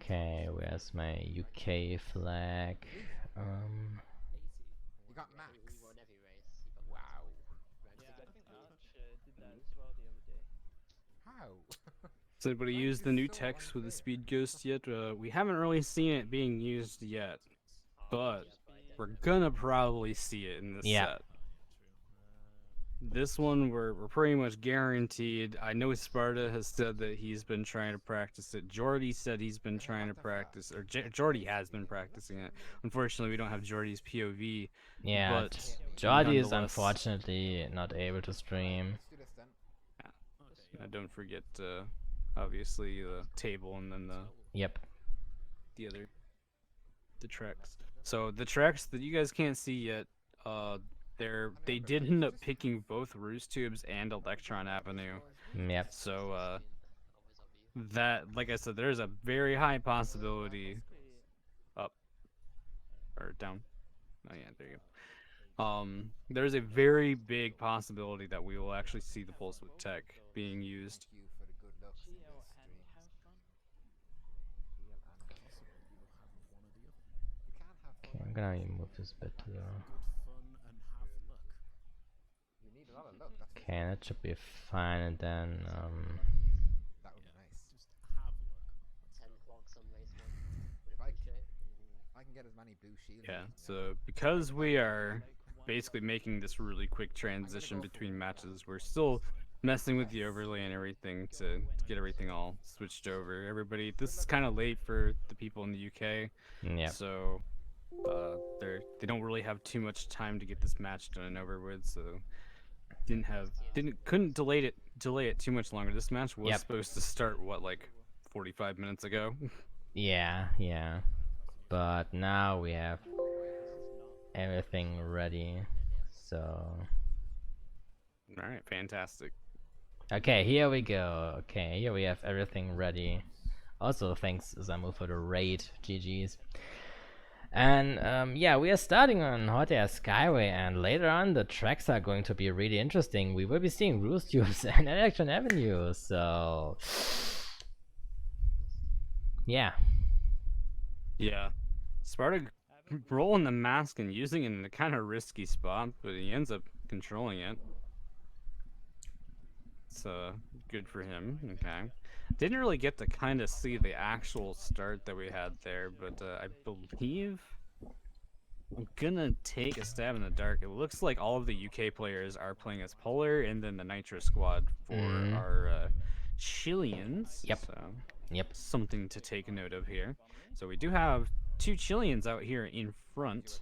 Okay, where's my UK flag? You got Max. Wow. How? Has anybody used the new text with the speed ghost yet? We haven't really seen it being used yet, but we're gonna probably see it in this set. This one we're pretty much guaranteed. I know Sparta has said that he's been trying to practice it. Jordy said he's been trying to practice, or Jordy has been practicing it. Unfortunately, we don't have Jordy's POV. Yeah, but Jordy is unfortunately not able to stream. Don't forget, obviously the table and then the tracks. So the tracks that you guys can't see yet, they did end up picking both Roost Tubes and Electron Avenue. Yep. So that, like I said, there's a very high possibility up or down. Oh yeah, there you go. There's a very big possibility that we will actually see the Pulse with Tech being used. Okay, I'm gonna move this bit to the... Okay, that should be fine, and then that would be nice. If I can get as many blue shields. Yeah, so because we are basically making this really quick transition between matches, we're still messing with the overlay and everything to get everything all switched over. Everybody, this is kind of late for the people in the UK. Yeah. So they don't really have too much time to get this match done and over with, so couldn't delay it too much longer. This match was supposed to start what, like 45 minutes ago. Yeah. But now we have everything ready. So all right, fantastic. Okay, here we go. Okay, here we have everything ready. Also, thanks Zamu for the raid. GG's. And yeah, we are starting on Hot Air Skyway, and later on the tracks are going to be really interesting. We will be seeing Roost Tubes and Electron Avenue, so yeah. Sparta rolling the mask and using it in a kind of risky spot, but he ends up controlling it. It's good for him. Okay. Didn't really get to kind of see the actual start that we had there, but I believe I'm gonna take a stab in the dark. It looks like all of the UK players are playing as Polar, and then the Nitro squad for our Chileans. So, something to take note of here. So we do have two Chileans out here in front.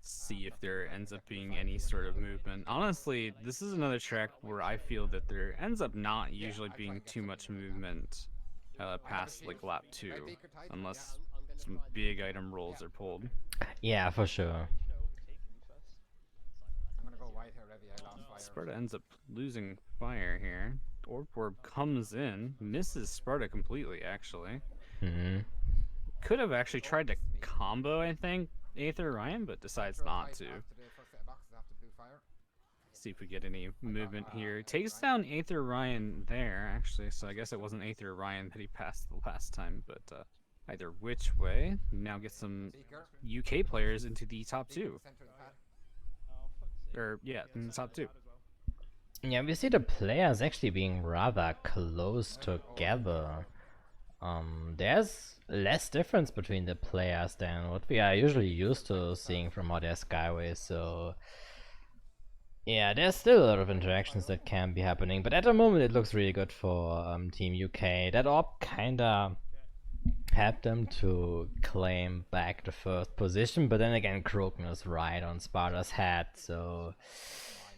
See if there ends up being any sort of movement. Honestly, this is another track where I feel that there ends up not usually being too much movement past like lap 2, unless some big item rolls are pulled. Yeah, for sure. Sparta ends up losing fire here. Orb comes in, misses Sparta completely actually. Could have actually tried to combo, I think, Aether Ryan, but decides not to. See if we get any movement here. Takes down Aether Ryan there, actually, so I guess it wasn't Aether Ryan that he passed the last time, but either which way, now get some UK players into the top 2. Or, yeah, in the top 2. Yeah, we see the players actually being rather close together. There's less difference between the players than what we are usually used to seeing from Hot Air Skyway, so yeah, there's still a lot of interactions that can be happening, but at the moment it looks really good for Team UK. That orb kinda helped them to claim back the first position, but then again Kroken is right on Sparta's head, so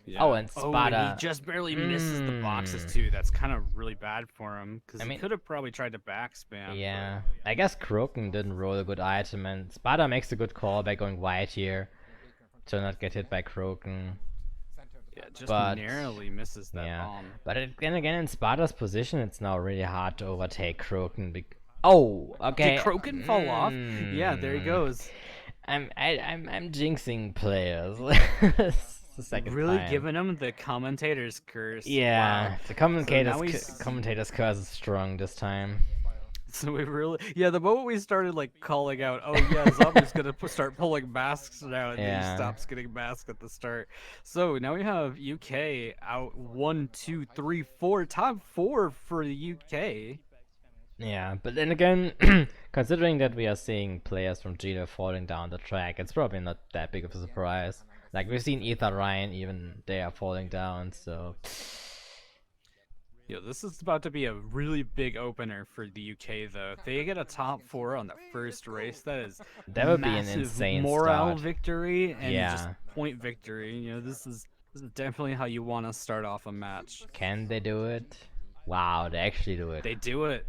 and Sparta... and he just barely misses the boxes too. That's kind of really bad for him, because he could have probably tried to back spam. Yeah, but I guess Kroken didn't roll a good item, and Sparta makes a good call by going wide here to not get hit by Kroken. Yeah, just narrowly misses that bomb. But then again, in Sparta's position, it's now really hard to overtake Kroken. Oh, okay. Did Kroken fall off? Yeah, there he goes. I'm jinxing players. It's the second Really time. giving him the commentator's curse. Yeah, Wow. the So commentator's curse is strong this time. So we really, yeah. The moment we started like calling out, oh yeah, Zombie's gonna start pulling masks now, and then he Yeah. stops getting masked at the start. So now we have UK out 1, 2, 3, 4, top 4 for the UK. Yeah, but then again, considering that we are seeing players from Chile falling down the track, it's probably not that big of a surprise. Like, we've seen Ether Ryan, even they are falling down, so... Yo, this is about to be a really big opener for the UK, though. If they get a top 4 on the first race, that is That would be an massive insane morale start. victory and just Yeah. point victory. You know, this is definitely how you want to start off a match. Can they do it? Wow, they actually do it. They do it.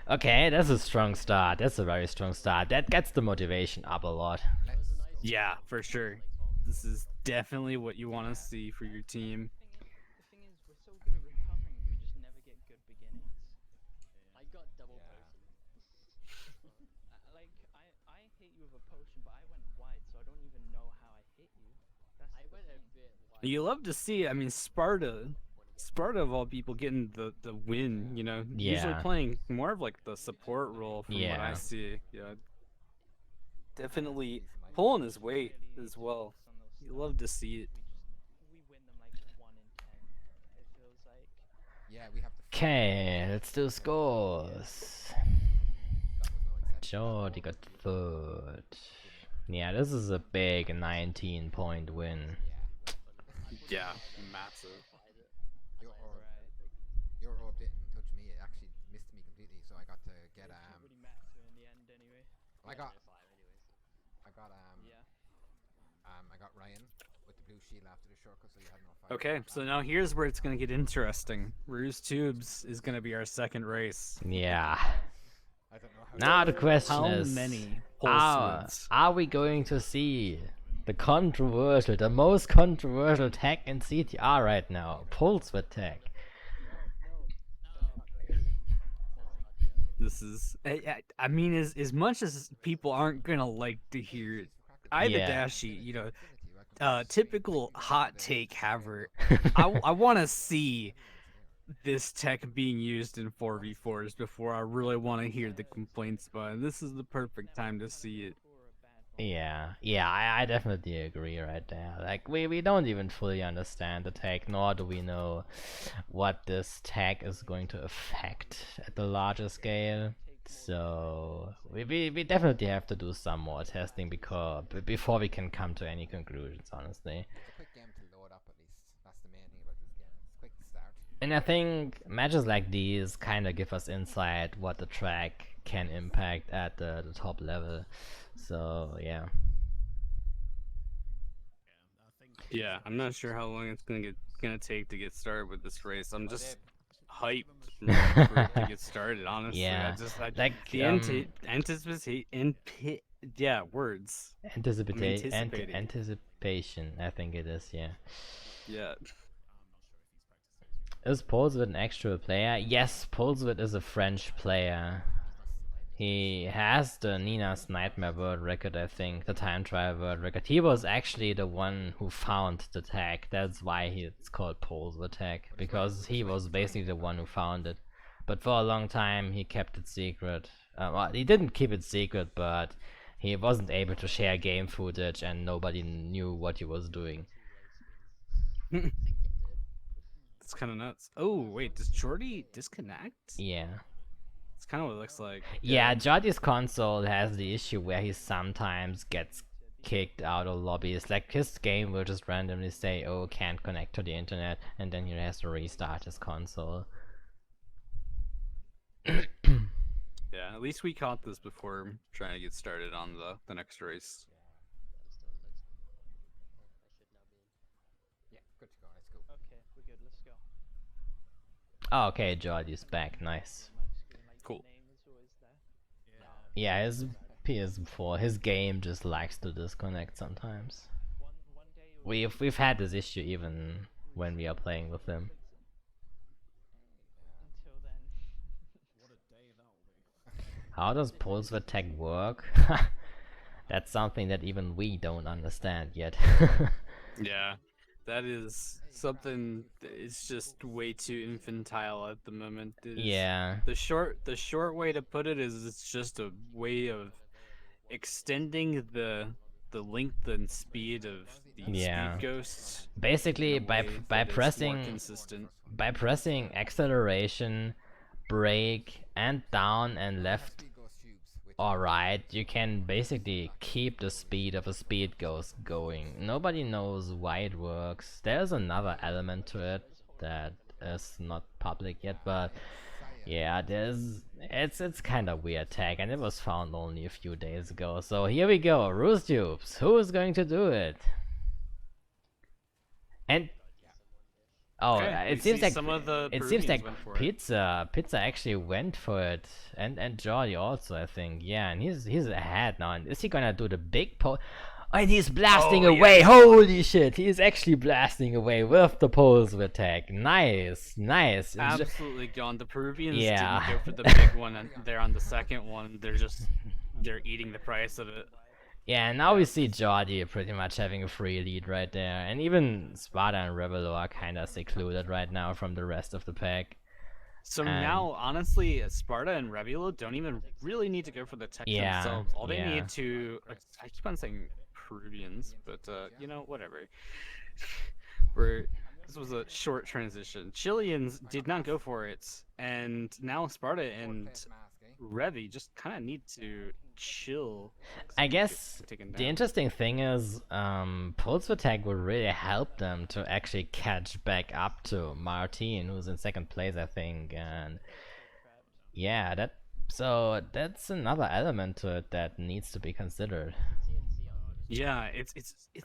Okay, that's a strong start. That's a very strong start. That gets the motivation up a lot. Yeah, for sure. This is definitely what you want to see for your team. The thing is, we're so good at recovering, we just never get good beginnings. I got double potion. I hit you with a potion, but I went wide, so I don't even know how I hit you. That's I went a bit wide. You love to see, I mean, Sparta of all people getting the win, you know. Usually Yeah. playing more of like the support role from what I Yeah. see. Yeah. Definitely pulling his weight as well. You love to see it. We win them like 1 in 10. It feels like. Yeah, we have to. Okay, let's do scores. That was no exception. Jordi got third. Yeah, this is a big 19-point win. Yeah, massive. Your orb didn't touch me. It actually missed me completely. So I got to get Nobody matters in the end anyway. I got Yeah. I got Ryan with the blue shield after the shortcut, so you had no fight. Okay, so now here's where it's gonna get interesting. Ruse Tubes is gonna be our second race. Yeah. I don't know how. Now the question How is, many are, pulse are we going to see the most controversial tag in CTR right now, Pulse with tag? This is, I mean, as much as people aren't gonna like to hear it, I the Yeah. Dashi, you know, typical hot take haver. I want to see this tech being used in 4v4s before I really want to hear the complaints about it. This is the perfect time to see it. Yeah, I definitely agree right there. Like, we don't even fully understand the tag, nor do we know what this tag is going to affect at the larger scale. So we definitely have to do some more testing before we can come to any conclusions, honestly. It's a quick game to load up at least. That's the main thing about this game. It's quick to start. And I think matches like these kind of give us insight what the track can impact at the top level. So yeah. Yeah, I'm not sure how long it's gonna take to get started with this race. I'm just hyped for it to get started. Honestly, Yeah, like, the words. Anticipate, anticipating. anticipation, I think it is, yeah. Yeah. Is Polsvit an actual player? Yes, Polsvit is a French player. He has the Nina's Nightmare World Record, I think, the Time Trial World Record. He was actually the one who found the tag. That's why it's called Polsvit tag, because he was basically the one who found it. But for a long time, he kept it secret. Well, he didn't keep it secret, but he wasn't able to share game footage, and nobody knew what he was doing. It's kind of nuts. Oh wait, does Jordy disconnect? Yeah. It's kind of what it looks like. Yeah, Jordy's console has the issue where he sometimes gets kicked out of lobbies. Like, his game will just randomly say, oh, can't connect to the internet, and then he has to restart his console. Yeah, at least we caught this before trying to get started on the next race. Yeah, good to go. Let's go. Okay, we're good. Let's go. Oh, okay, Jordy's back, nice. Cool. Yeah, his PS4, his game just likes to disconnect sometimes. We've had this issue even when we are playing with him. Until then. How does Pulsar tag work? That's something that even we don't understand yet. Yeah. That is something. It's just way too infantile at the moment. It is, Yeah. the short way to put it is it's just a way of extending the length and speed of the Yeah. speed ghosts. Basically, in a by way by that is more pressing consistent. by pressing acceleration, brake, and down and left Speed Ghost tubes, which or right, you can basically keep the speed of a speed ghost going. Nobody knows why it works. There's another element to it that is not public yet, but yeah, it's kind of weird tech, and it was found only a few days ago. So here we go, Roost Tubes. Who is going to do it? And oh, Okay, we it seems see like some of the it seems like Peruvians went for it. Pizza actually went for it, and Jordi also, I think. Yeah, and he's ahead now. And is he gonna do the big pole? Oh, and he's blasting Oh, yeah, away! he's Holy shit! He is actually blasting away with the pulse attack. Nice, nice. Absolutely gone. The Peruvians Yeah. didn't go for the big one, and they're on the second one. They're eating the price of it. Yeah, now we see Jordi pretty much having a free lead right there, and even Sparta and Rebelo are kind of secluded right now from the rest of the pack. So And- now, honestly, Sparta and Revulo don't even really need to go for the tech Yeah, themselves. All they yeah. need to, I keep on saying Peruvians, but you know, whatever. This was a short transition. Chileans did not go for it, and now Sparta and face mask, eh? Revi just kind of need to chill. I guess taken the down. interesting thing is, Pulse Attack would really help them to actually catch back up to Martin, who's in second place, I think, and yeah, that's another element to it that needs to be considered. Yeah, it's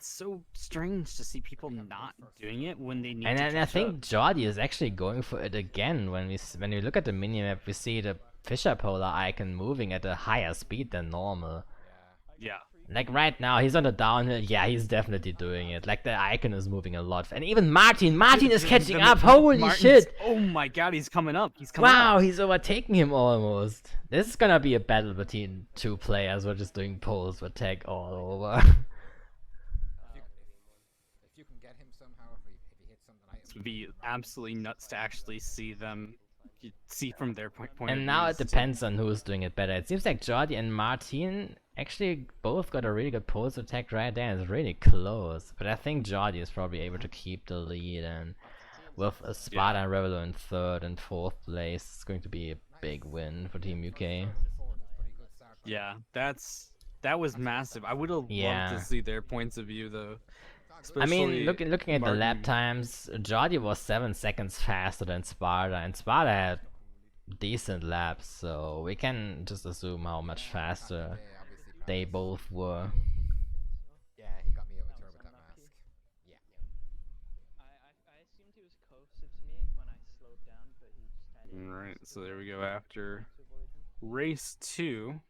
so strange to see people not doing it when they need And to then I catch think up. Jordi is actually going for it again. When we look at the minimap, we see the Fisher Polar icon moving at a higher speed than normal. Yeah. Like right now, he's on the downhill. Yeah, he's definitely doing it. Like the icon is moving a lot, and even Martin is catching up. Holy Martin's- shit! Oh my god, he's coming up. He's coming Wow, up. he's overtaking him almost. This is gonna be a battle between two players. We're just doing pulse attack all over. If you can get him somehow, if he hits something, It would be absolutely nuts to actually see them, see from their point of And view. now it depends on who's doing it better. It seems like Jordi and Martin actually both got a really good pulse attack right there. It's really close. But I think Jordi is probably able to keep the lead, and with a Sparta and Revelo in third and fourth place, it's going to be a big win for Team UK. Yeah, that was massive. I would have Yeah. loved to see their points of view though. I mean, Especially looking at the lap Martin. times, Jordi was 7 seconds faster than Sparta, and Sparta had decent laps, so we can just assume how much faster they both were. Yeah, he got me out of turn with that mask. Yeah. I assumed he was closer to me when I slowed down, but he just had it. Right, so there we go after to avoid him. race 2.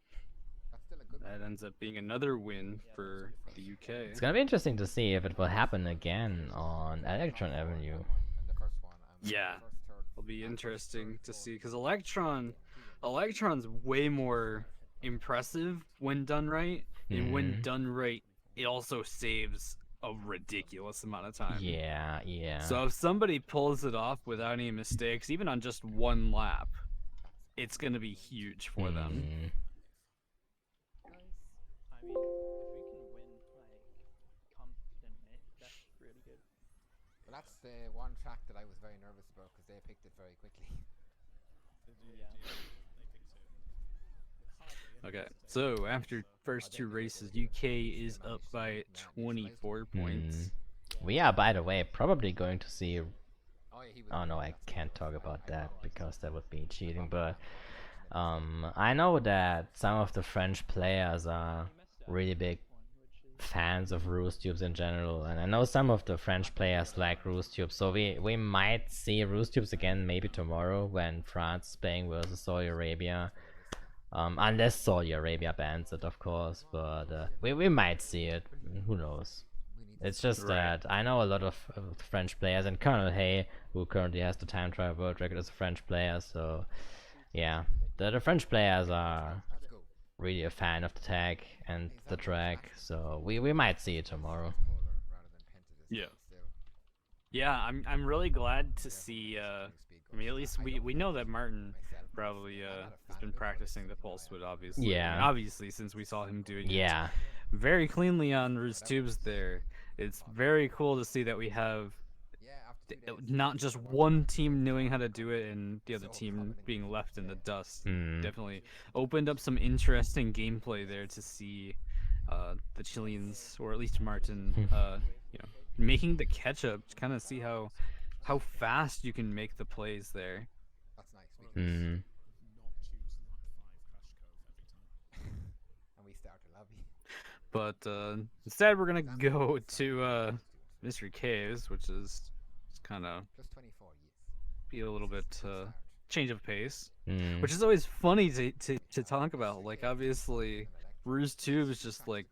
That's still a good That ends up being another win for the UK. It's gonna be interesting to see if it will happen again on Electron Avenue. in the first one. Yeah. First, third, It'll be interesting to see because Electron's way more impressive when done right, and when Mhm. done right, it also saves a ridiculous amount of time. Yeah, yeah. So if somebody pulls it off without any mistakes, even on just one lap, it's gonna be huge for them. Mm. I mean, if we can win like confidently, that's really good. Well, that's the one track that I was very nervous about because they picked it very quickly. Okay, so after first 2 races, UK is up by 24 points. We are, by the way, probably going to see. Oh, yeah, he was Oh no, very I fast. can't talk about that because that would be cheating. But I know that some of the French players are really big fans of Roost Tubes in general, and I know some of the French players like Roost Tubes. So we might see Roost Tubes again maybe tomorrow when France is playing versus Saudi Arabia. Unless Saudi Arabia bans it, of course, but we might see it. Who knows? It's just Right. that I know a lot of French players, and Colonel Hay, who currently has the time trial world record, is a French player. So yeah, the French players are Let's go. really a fan of the tag and the track. So we might see it tomorrow. Polar rather than Pentatist Yeah. still. Yeah, I'm really glad to see. I mean, at least we know that Martin probably has been practicing the pulse width, obviously. I mean, Yeah. obviously, since we saw him doing it Yeah. very cleanly on Roost Tubes there, it's very cool to see that we have not just one team knowing how to do it and the other team being left in the dust. Hmm. Definitely opened up some interesting gameplay there to see the Chileans, or at least Martin, you know, making the catch up to kind of see how fast you can make the plays there. That's nice because Hmm. and we start the lobby. But instead, we're gonna go to Mystery Caves, which is kind of Plus 24 years. be a little bit change of pace, Hmm. which is always funny to talk about. Like, obviously, Ruse Tube is just like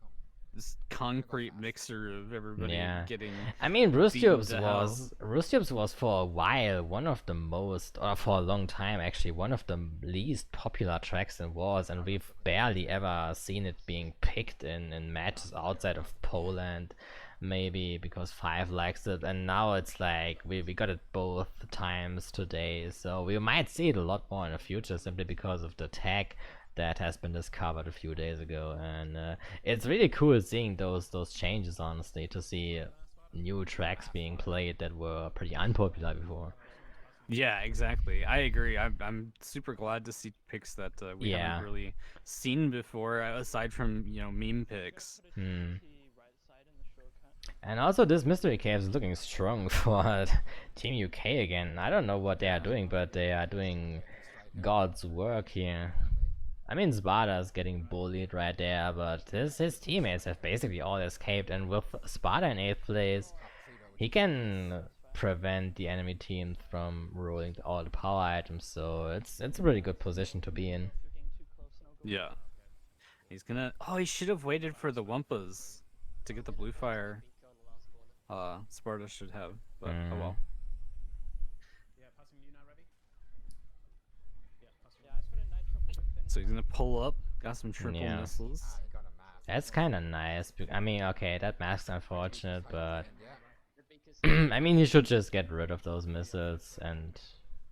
this concrete mixer of everybody Yeah. getting I mean, beaten to hell. Roost Tubes was for a while one of the most, or for a long time actually, one of the least popular tracks in Wars, and we've barely ever seen it being picked in matches outside of Poland, maybe because Five likes it, and now it's like we got it both times today, so we might see it a lot more in the future simply because of the tag that has been discovered a few days ago, and it's really cool seeing those changes. Honestly, to see new tracks being played that were pretty unpopular before. Yeah, exactly. I agree. I'm super glad to see picks that we haven't Yeah. really seen before, aside from meme picks. Hmm. And also, this mystery cave is looking strong for Team UK again. I don't know what they are doing, but they are doing God's work here. I mean, Sparta's getting bullied right there, but his teammates have basically all escaped, and with Sparta in 8th place, he can prevent the enemy team from rolling all the power items, so it's a really good position to be in. Yeah. He's gonna. Oh, he should have waited for the Wumpas to get the blue fire. Sparta should have, but oh Mm, well. So he's gonna pull up. Got some triple yeah, missiles. Ah, you got a mask. that's kind of nice. I mean, okay, that mask's unfortunate, but Yeah. I mean, he should just get rid of those missiles and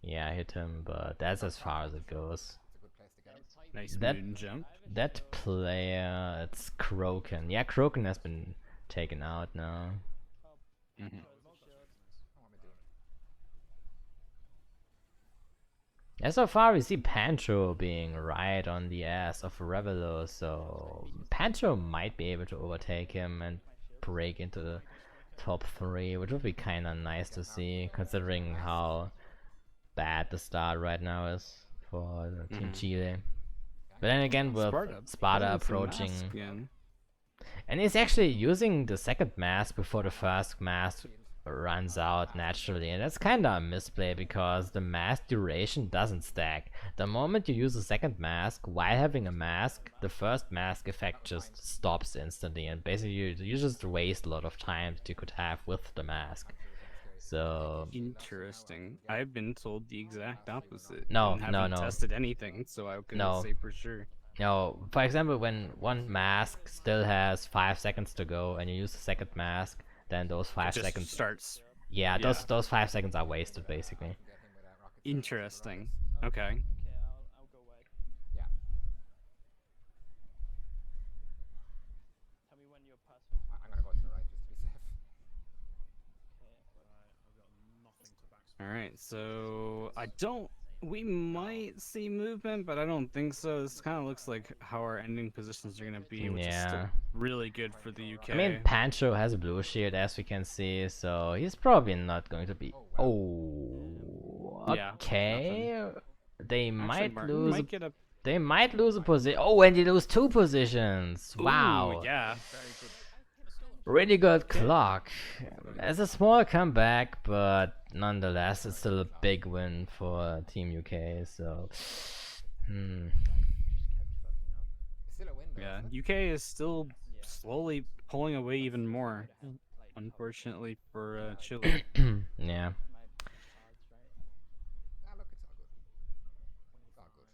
yeah, hit him. But that's as far as it goes. It's a good place to get him. Nice That moon jump. that player, it's Kroken. Yeah, Kroken has been taken out now. Mhm. Oh, what am I doing? Yeah, so far we see Pancho being right on the ass of Revelo, so Pancho might be able to overtake him and break into the top 3, which would be kinda nice to see, considering how bad the start right now is for Team Chile. But then again, with Sparta pulling some approaching, mask again. and he's actually using the second mask before the first mask runs out naturally, and that's kind of a misplay because the mask duration doesn't stack. The moment you use a second mask while having a mask, the first mask effect just stops instantly, and basically you just waste a lot of time that you could have with the mask. So Interesting. I've been told the exact opposite no, and no, haven't no, tested anything, so I couldn't no. say for sure. No, for example, when one mask still has 5 seconds to go and you use the second mask, then those It five just seconds, starts. yeah, Yeah. those 5 seconds are wasted basically. Get him without rocket science. Interesting. Okay. I'll go wide. Yeah. Tell me when you're passing. I'm gonna go to the right just to be safe. All right. So I don't. We might see movement, but I don't think so. This kind of looks like how our ending positions are gonna be, which is still Yeah. really good for the UK. I mean, Pancho has a blue shield as we can see, so he's probably not going to be. Oh, Yeah, okay. They Actually, might Martin lose. might get a. They might lose a position. Oh, and they lose 2 positions. Wow. Ooh, yeah. Really good clock. It's a small comeback, but nonetheless, it's still a big win for Team UK. So, It's still a win though. Yeah, Isn't it? UK is still slowly pulling away even more. Unfortunately for Chile. yeah. Ah, look, it's all good. It's all good.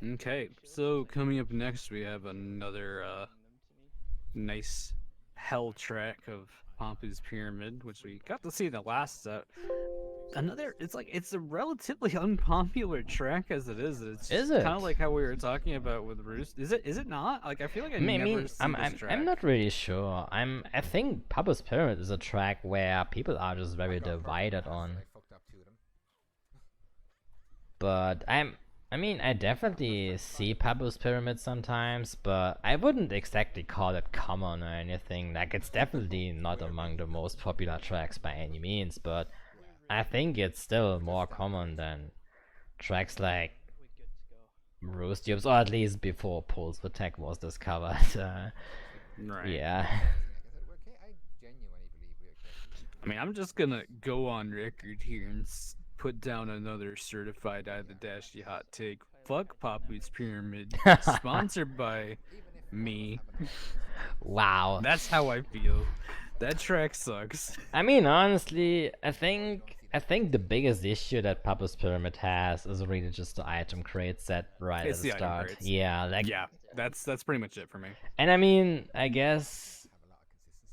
Okay, so coming up next, we have another nice hell track of Pompey's Pyramid, which we got to see in the last set. Another, it's a relatively unpopular track as it is. It's Is kind of it? like how we were talking about with Roost. Is it not? Like I feel like I I mean, never see this track. I'm not really sure. I think Papa's Pyramid is a track where people are just very divided on. I fucked up 2 of them. But I mean, I definitely see Papa's Pyramid sometimes, but I wouldn't exactly call it common or anything. Like, it's definitely not among the most popular tracks by any means, but I think it's still more common than tracks like We're good to go. Roost Tubes, or at least before Pulse Attack was discovered. Right. Yeah. I genuinely believe we're okay. I mean, I'm just gonna go on record here and put down another certified I the Dashy hot take. Fuck Papu's Pyramid. Sponsored by me. Wow. That's how I feel. That track sucks. I mean, honestly, I think the biggest issue that Papa's Pyramid has is really just the item crate set right It's at the the item start. crates. Yeah, like, Yeah, that's pretty much it for me. and I mean, I guess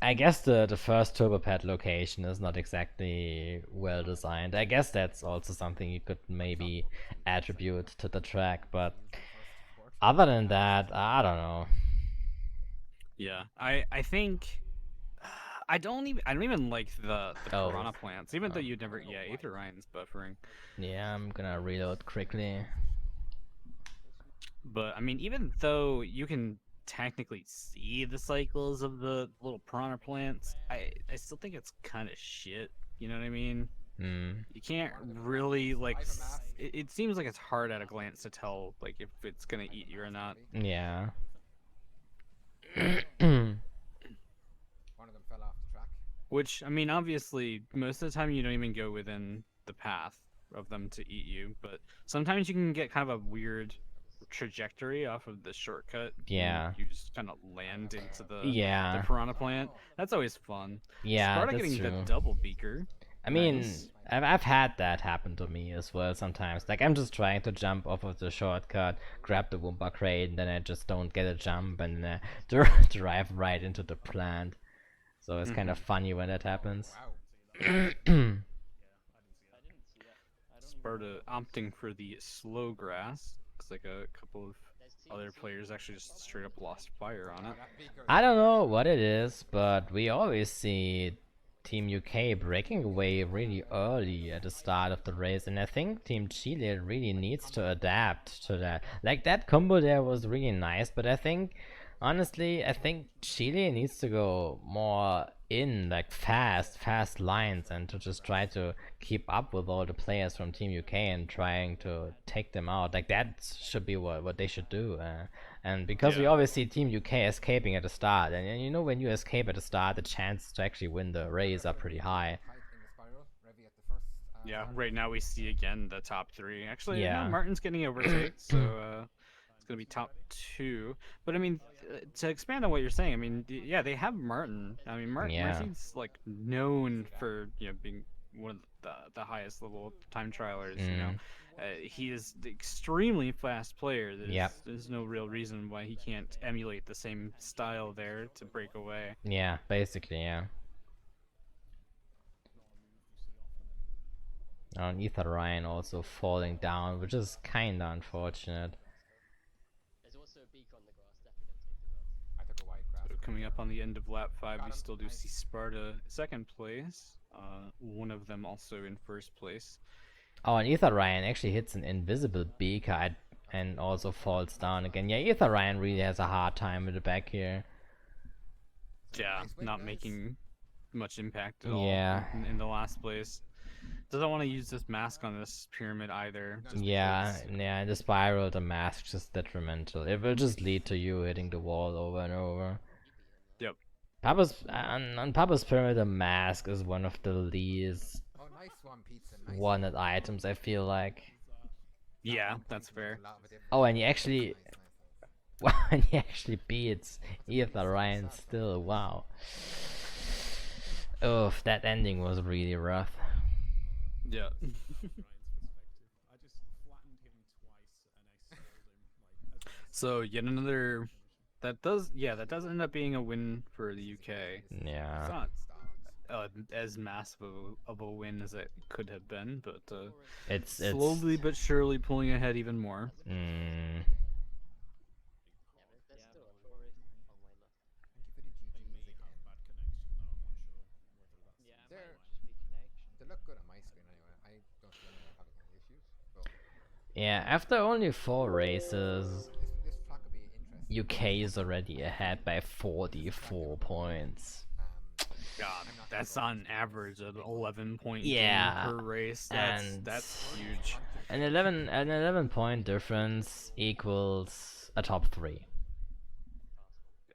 Have a lot of consistency. the first turbo pad location is not exactly well designed. I guess that's also something you could maybe attribute to the track, but other than that, I don't know. Yeah, I think I don't even like the Oh. piranha plants, even though you'd never. Yeah, Aether Ryan's buffering. Yeah, I'm gonna reload quickly. But I mean, even though you can technically see the cycles of the little piranha plants, I still think it's kind of shit. You know what I mean? Hmm. You can't really like. It seems like it's hard at a glance to tell like if it's gonna eat you or not. Yeah. One of them fell off the track. Which I mean, obviously, most of the time you don't even go within the path of them to eat you, but sometimes you can get kind of a weird trajectory off of the shortcut. and Yeah. you just kind of land into the Yeah. piranha plant. That's always fun. Yeah, Sparta that's getting true. the double beaker. I mean, Nice. I've had that happen to me as well sometimes. Like, I'm just trying to jump off of the shortcut, grab the Wumpa crate, and then I just don't get a jump, and drive right into the plant. So it's kind of funny when that happens. Wow. I didn't see that. I don't Sparta opting for the slow grass. Looks like a couple of other players actually just straight up lost fire on it. That beaker I don't know what it is, but we always see Team UK breaking away really early at the start of the race, and I think Team Chile really needs to adapt to that. Like, that combo there was really nice, but I think, honestly, I think Chile needs to go more in, like, fast lines, and to just try to keep up with all the players from Team UK and trying to take them out. Like, that should be what they should do. And because we Yeah. always see Team UK escaping at the start, and you know, when you escape at the start, the chances to actually win the race are pretty high. tight in the spiral. Revy at the first. Yeah, right now we see again the top three. Actually, Yeah. no, Martin's getting overtake, so it's gonna be top two. But I mean, to expand on what you're saying, I mean, yeah, they have Martin. I mean, Yeah. Martin's like known for being one of the highest level time trialers. You know, he is the extremely fast player. Yep. There's no real reason why he can't emulate the same style there to break away. Yeah, basically, yeah. And Ether Ryan also falling down, which is kinda unfortunate. There's also a beak on the grass. Definitely don't take the grass. I took a wide grass. So coming up on the end of lap 5, we still do see Sparta second place. One of them also in first place. Oh, and Ether Ryan actually hits an invisible beaker and also falls down again. Yeah, Ether Ryan really has a hard time with the back here. Yeah, Nice win, not guys. making much impact at all Yeah. in the last place. Doesn't want to use this mask on this pyramid either. just Yeah, because- yeah, in the spiral, the mask is just detrimental. It will just lead to you hitting the wall over and over. Yep. On Papa's Pyramid, the mask is one of the least Oh, nice one, pizza. Nice wanted items, I feel like. Yeah, one that's pizza fair. makes a lot of a difference. Oh, and he actually, Nice. when he actually beats Ether Ryan still, wow. Oof, that ending was really rough. Yeah. Ryan's perspective. I just flattened him twice and I sold him So yet another. That does end up being a win for the UK. It's Yeah. not as massive of a win as it could have been, but It's slowly but surely pulling ahead even more. Mm, Thank you for the GGs again. They look good on my screen anyway. I don't see anyone having any issues. But yeah, after only 4 races, this track will be interesting. UK is already ahead by 44 points. God, I'm not that's sure. on average an 11-point Yeah, gain per race. and That's huge. an 11 point difference equals a top 3.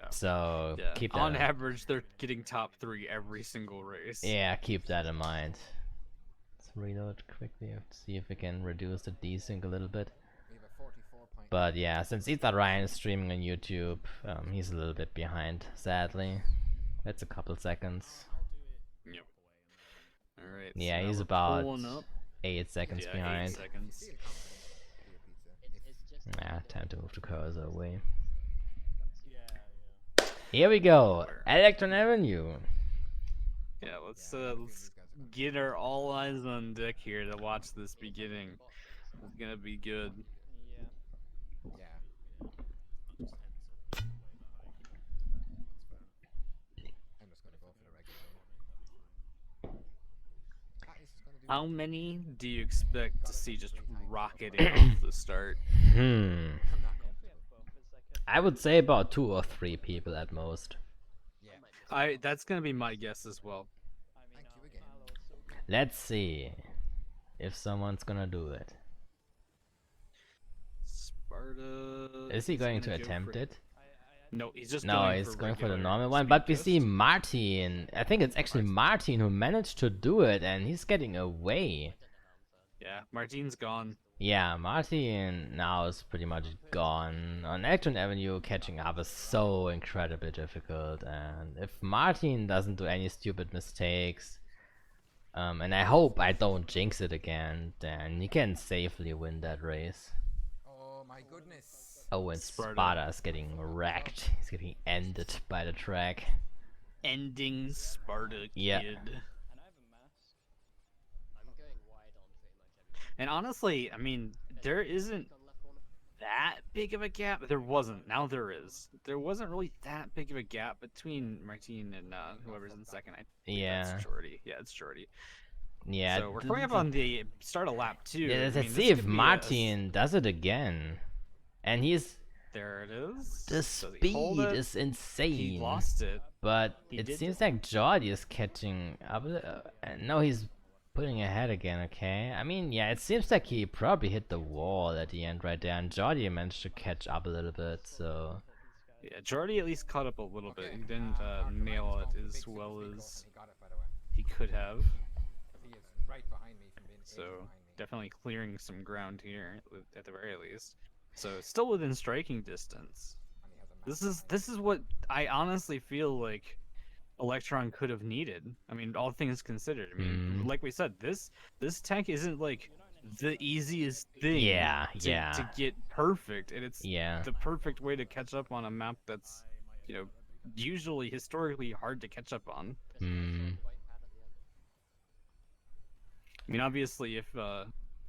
Yeah. So Yeah. keep that On in, average, they're getting top 3 every single race. yeah, keep that in mind. Let's reload quickly to see if we can reduce the desync a little bit. We have a 44 point. But yeah, since Ethan Ryan is streaming on YouTube, he's a little bit behind, sadly. That's a couple seconds. Yep. All right. Yeah, so he's now we're about pulling up. 8 seconds Yeah, behind. 8 seconds. Feel confident, Pizza. Yeah, time to move the cursor away. Here we go, Electron Avenue. Yeah, let's get our all eyes on deck here to watch this beginning. It's gonna be good. Yeah. I'm just gonna go for the regular. That is just gonna do. How many do you expect to see just rocketing off the start? Hmm. I'm not comfortable. I would say about 2 or 3 people at most. Yeah. That's gonna be my guess as well. Thank you again. Let's see if someone's gonna do it. Sparta. Is he going to gonna go attempt for... it? No, he's just No, going he's for going for the regular normal one. speed But we see test. Martin. I think it's actually Martin who managed to do it, and he's getting away. Yeah, Martin's gone. Yeah, Martin now is pretty much gone. On Electron Avenue, catching up is so incredibly difficult, and if Martin doesn't do any stupid mistakes, and I hope I don't jinx it again, then he can safely win that race. Oh my goodness. Oh, and Sparta is getting wrecked. He's getting ended by the track. Ending Sparta, Yeah. kid. And I have a mask. I'm going wide on pretty much everything. And honestly, I mean, there isn't that big of a gap. There wasn't. Now there is. There wasn't really that big of a gap between Martin and whoever's in second. I think Yeah. that's Jordy. Yeah, it's Jordy. Yeah. So we're coming up on the start of lap 2. Yeah, I let's mean, see this if could be Martin does it again. And There it is. the Does he hold speed it? is insane. He lost it. But He it did seems like Jordy is catching up. No, he's putting ahead again, okay? I mean, yeah, it seems like he probably hit the wall at the end right there, and Jordy managed to catch up a little bit, so... Yeah, Jordy at least caught up a little bit. He didn't nail it as well as He got it, by the way. he could have. He is right behind me from being So behind me. definitely clearing some ground here, at the very least. So still within striking distance. And he has a This is what I honestly feel like Electron could have needed. I mean, all things considered. I mean, like we said, this tech isn't like the easiest thing Yeah, to, yeah. to get perfect, and it's Yeah. the perfect way to catch up on a map that's, usually historically hard to catch up on. Hmm. I mean, obviously, if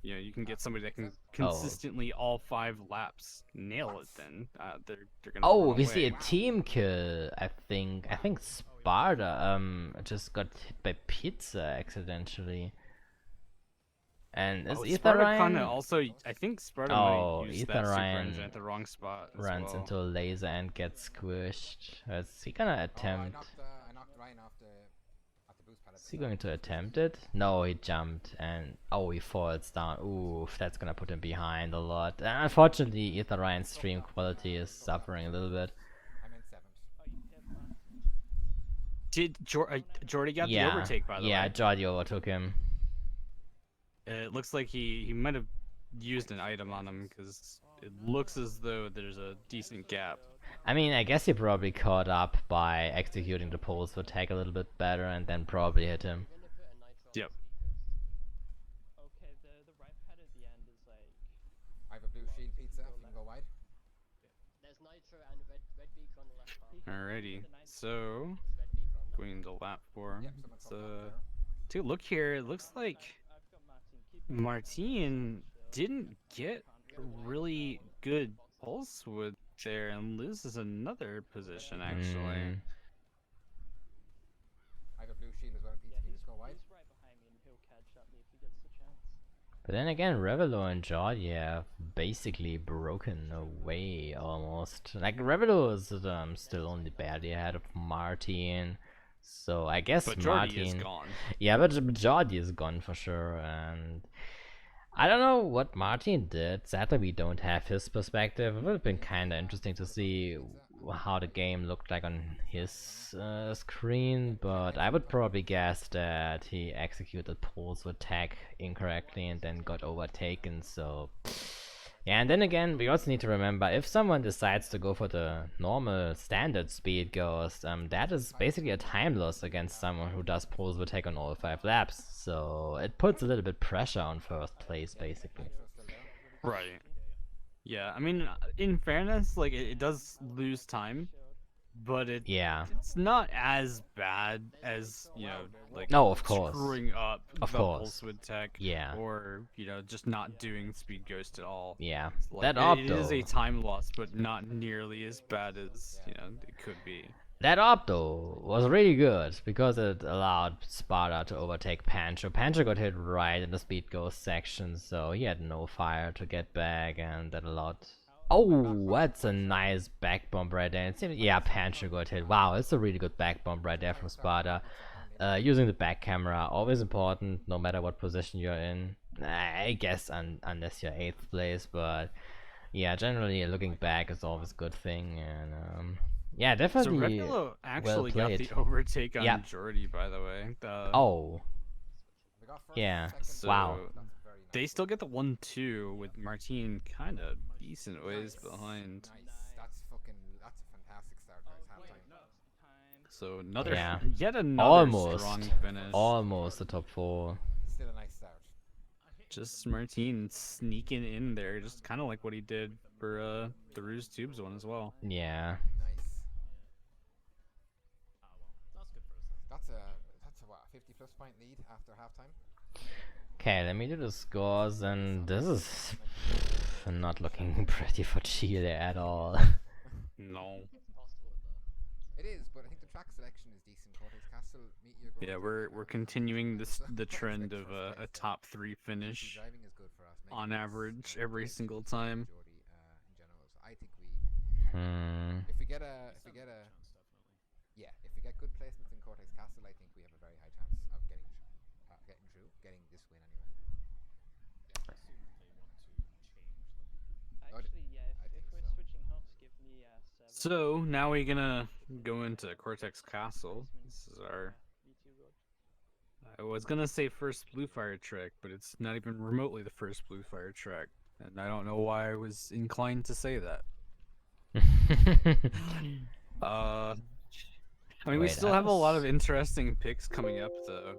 you can get somebody that can consistently all 5 laps nail it, then they're gonna. Oh, run we see a away. team kill, I think. I think Sparta just got hit by pizza accidentally. And is Ethan Sparta Ryan kinda also, I think Sparta Oh, might use Ethan that super Ryan engine at the wrong spot. As runs well. into a laser and gets squished? Is he gonna I attempt? knocked Ryan off the boost pad. Is he going to attempt it? No, he jumped and he falls down. Oof, that's gonna put him behind a lot. And unfortunately, Ethan Ryan's stream quality is suffering a little bit. I'm in 7th. Did Jordy got the overtake, by the yeah, way? Jordy overtook him. It looks like he might have used an item on him, because it looks as though there's a decent gap. I mean, I guess he probably caught up by executing the pulse attack a little bit better and then probably hit him. Yep. Okay, the right pad at the end is like. I have a blue shield pizza. If you can go wide. Alrighty, so going to lap 4. Yep, someone Let's told me there. take a look here. It looks like Martin didn't get a really good pulse with there and loses another position actually. Mm. I have a blue shield as well, Pete. Can you just go wide? He's right behind me and he'll catch up me if he gets the chance. But then again, Revelo and Jordi have basically broken away almost. Like Revelo is still only barely ahead of Martin, so I guess But Jordi Martin is gone. Yeah, but Jordi is gone for sure, and I don't know what Martin did. Sadly, we don't have his perspective. It would have been kind of interesting to see how the game looked like on his screen, but I would probably guess that he executed pulse attack incorrectly and then got overtaken, so... Yeah, and then again, we also need to remember, if someone decides to go for the normal standard speed ghost, that is basically a time loss against someone who does pulse attack on all 5 laps, so it puts a little bit pressure on first place, basically. Right. Yeah, I mean, in fairness, like it does lose time, but Yeah. it's not as bad as, you know, like No, of course. screwing up Of the course. pulse with tech, Yeah. or you know, just not doing speed ghost at all. Yeah. Like, That op it though. is a time loss, but not nearly as bad as, you know, it could be. That op though was really good because it allowed Sparta to overtake Pancho. Pancho got hit right in the speed ghost section, so he had no fire to get back, and that allowed. Oh, that's a nice back bump right there. It seems, yeah, Pancho got hit. Wow, it's a really good back bump right there from Sparta. Using the back camera, always important, no matter what position you're in. I guess unless you're 8th place, but yeah, generally looking back is always a good thing, and yeah, So definitely. Revelo actually got played. the overtake on Yeah. Jordi, by the way. Oh, We got first, yeah. second, Wow. That's very nice. They still get the 1-2 with Martin kind of decent ways behind. Nice. That's a fantastic start, guys. Halftime. So another, Yeah. yet another Almost. strong finish. Almost the top 4. Still a nice start. Just Martin sneaking in there, just kind of like what he did for the Ruse Tubes one as well. Yeah. Nice. That's a what, 50 plus point lead after halftime. Okay, let me do the scores, and this is not looking pretty for Chile at all. No. It is, but I think the track selection is decent. Cortex Castle, Meteor. Yeah, we're continuing the trend of a top 3 finish Driving is good for us. on Maybe it's, average every single time. Jordy, in general. So I think we, Hmm. if we get good placements in Cortex Castle, I think we have a very high chance of getting this win anyway. Actually, yeah, I if think we're so. switching hosts, give me 7. So now we're gonna go into Cortex Castle. This is our, I was gonna say first Blue Fire track, but it's not even remotely the first Blue Fire track, and I don't know why I was inclined to say that. I mean, we Wait, still have a lot of interesting picks coming up, though.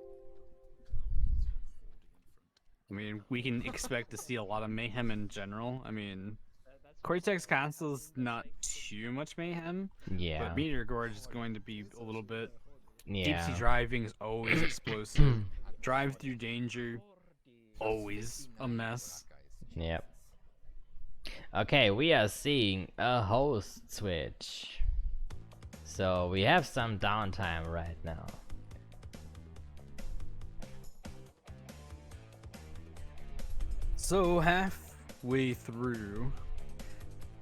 I mean, we can expect to see a lot of mayhem in general. I mean, Cortex Castle's not too much mayhem, Yeah. but Meteor Gorge is going to be a little bit. Deep Yeah. sea driving is always explosive. Drive through danger, always a mess. Yep. Okay, we are seeing a host switch. So we have some downtime right now. So halfway through,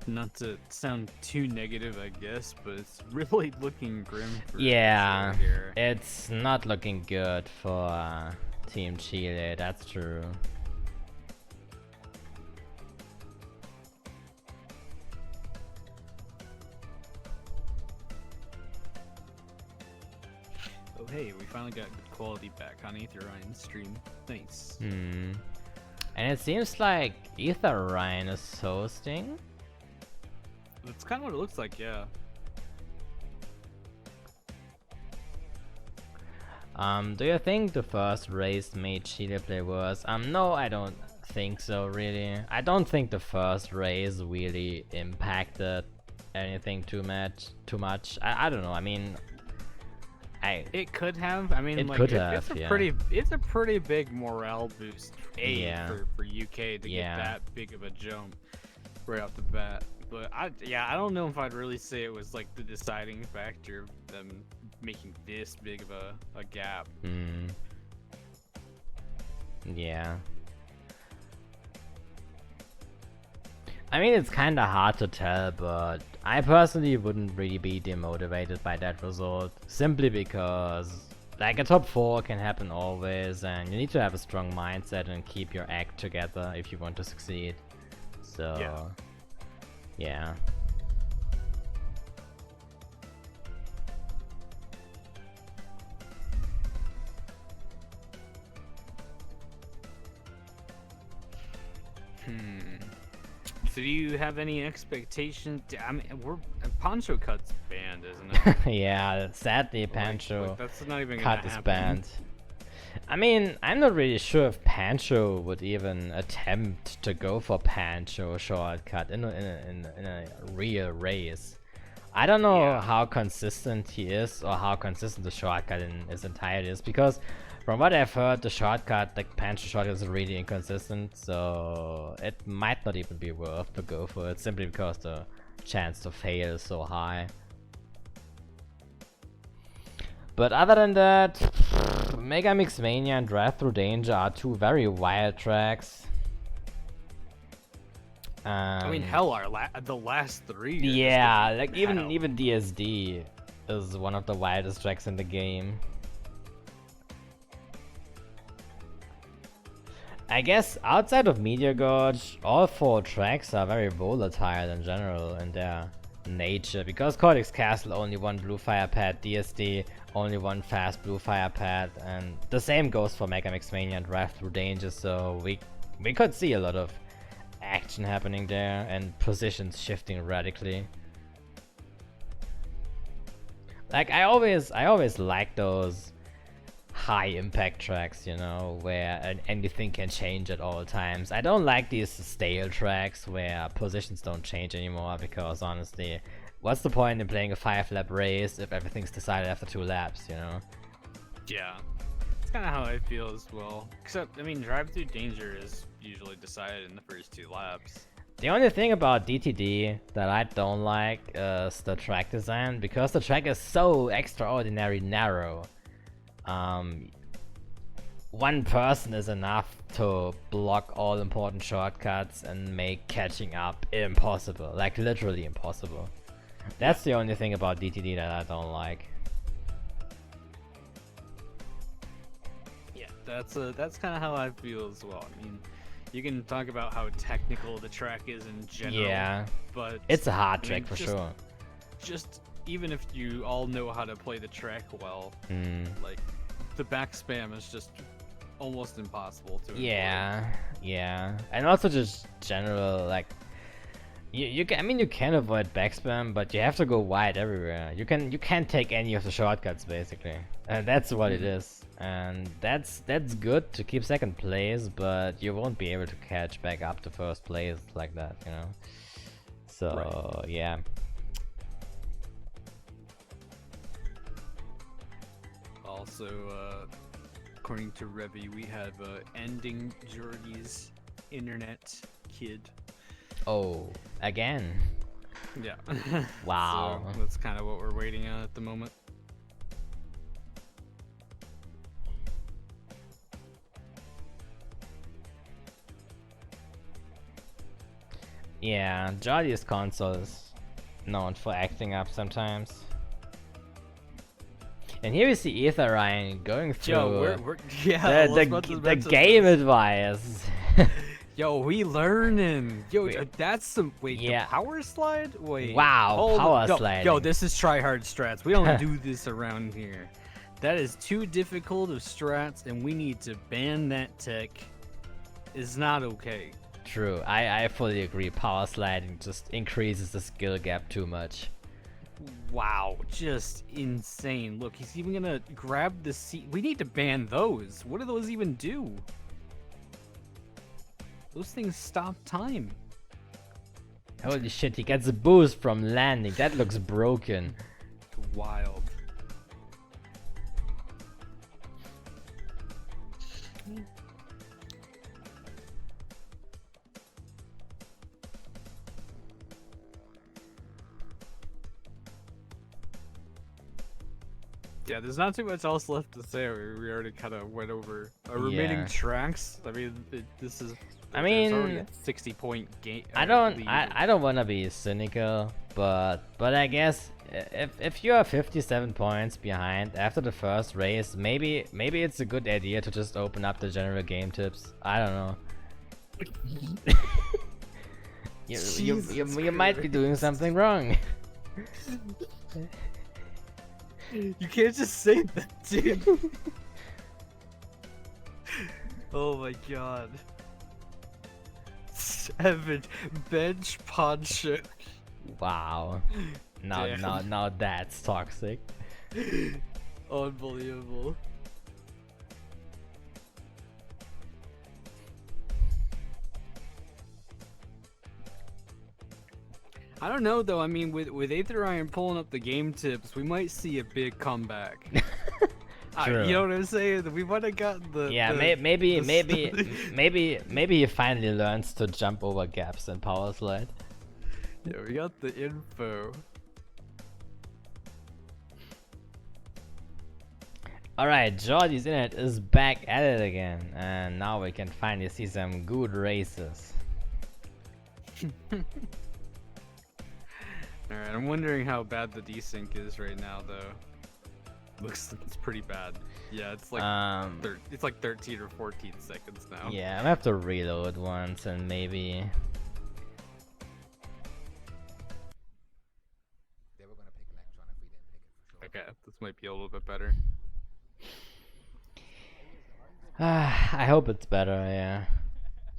not to sound too negative, I guess, but it's really looking grim for Yeah, Chile here. it's not looking good for Team Chile, that's true. Oh hey, we finally got good quality back on Aether Ryan's stream. Nice. Hmm. And it seems like Ether Ryan is hosting. That's kind of what it looks like, yeah. Do you think the first race made Chile play worse? No, I don't think so, really. I don't think the first race really impacted anything too much. I don't know. I mean, It could have. I mean, It like could it's have, a yeah. it's a pretty big morale boost. Yeah. For UK to Yeah. get that big of a jump right off the bat. But I don't know if I'd really say it was like the deciding factor of them making this big of a gap. Yeah. I mean, it's kind of hard to tell, but I personally wouldn't really be demotivated by that result, simply because like a top 4 can happen always, and you need to have a strong mindset and keep your act together if you want to succeed. So yeah. So do you have any expectations? I mean, Poncho Cut's banned, isn't it? Yeah, sadly Pancho Like, that's not even cut gonna is happen. banned. I mean, I'm not really sure if Pancho would even attempt to go for Pancho shortcut in a real race. I don't know Yeah. how consistent he is or how consistent the shortcut in his entirety is, because from what I've heard, the shortcut, like Pancho shortcut, is really inconsistent, so it might not even be worth to go for it, simply because the chance to fail is so high. But other than that, Mega Mix Mania and Drive Through Danger are two very wild tracks. I mean, hell, the last 3 years. Yeah, like hell. even DSD is one of the wildest tracks in the game. I guess outside of Meteor Gorge, all 4 tracks are very volatile in general in their nature, because Cortex Castle only one blue fire pad, DSD only one fast blue fire pad, and the same goes for Mega Mix Mania and Drive Through Danger, so we could see a lot of action happening there and positions shifting radically. Like I always like those high impact tracks, you know, where anything can change at all times. I don't like these stale tracks where positions don't change anymore, because honestly, what's the point in playing a 5-lap race if everything's decided after 2 laps, you know? Yeah, it's kind of how I feel as well. Except, I mean, Drive Through Danger is usually decided in the first 2 laps. The only thing about DTD that I don't like is the track design, because the track is so extraordinarily narrow. One person is enough to block all important shortcuts and make catching up impossible, like literally impossible. That's the only thing about DTD that I don't like. Yeah, that's kind of how I feel as well. I mean, you can talk about how technical the track is in general. Yeah, but it's a hard I track mean, for just- sure. Just even if you all know how to play the track well, like the back spam is just almost impossible to avoid. Yeah, and also just general, like you can, I mean, you can avoid backspam, but you have to go wide everywhere. You can't take any of the shortcuts basically, and that's what it is. And that's good to keep second place, but you won't be able to catch back up to first place like that, you know. So yeah. Also, according to Revy, we have ending Jordy's internet kid. Oh, again. Yeah. Wow. So that's kind of what we're waiting on at the moment. Yeah, Jordy's console is known for acting up sometimes. And here we see Ether Ryan going through Yo, we're yeah. the game advice. Yo, we learning. Yo, that's some. Wait, Yeah. the power slide. Wait. Wow, hold power up. Yo, sliding. Yo, this is tryhard strats. We don't do this around here. That is too difficult of strats, and we need to ban that tech. It's not okay. True, I fully agree. Power sliding just increases the skill gap too much. Wow, just insane. Look, he's even gonna grab the seat. We need to ban those. What do those even do? Those things stop time. Holy shit, he gets a boost from landing. That looks broken. Wild. Yeah, there's not too much else left to say. We already kind of went over our remaining Yeah. tracks. I mean, this is. I there's already mean, a 60-point game. I don't want to be cynical, but I guess if you are 57 points behind after the first race, maybe it's a good idea to just open up the general game tips. I don't know. You might be doing something wrong. You can't just say that, dude. Oh my god. Savage bench poncho. Wow. Now that's toxic. Unbelievable. I don't know though. I mean, with Aether Iron pulling up the game tips, we might see a big comeback. True. You know what I'm saying? We might have gotten the. Yeah, maybe he finally learns to jump over gaps in Power Slide. Yeah, we got the info. Alright, Jordy's internet is back at it again, and now we can finally see some good races. Alright, I'm wondering how bad the desync is right now, though. Looks like it's pretty bad. Yeah, it's like it's like 13 or 14 seconds now. Yeah, I'm gonna have to reload once and maybe. They were gonna pick Electron if we didn't pick it for sure. Okay, this might be a little bit better. I hope it's better, yeah.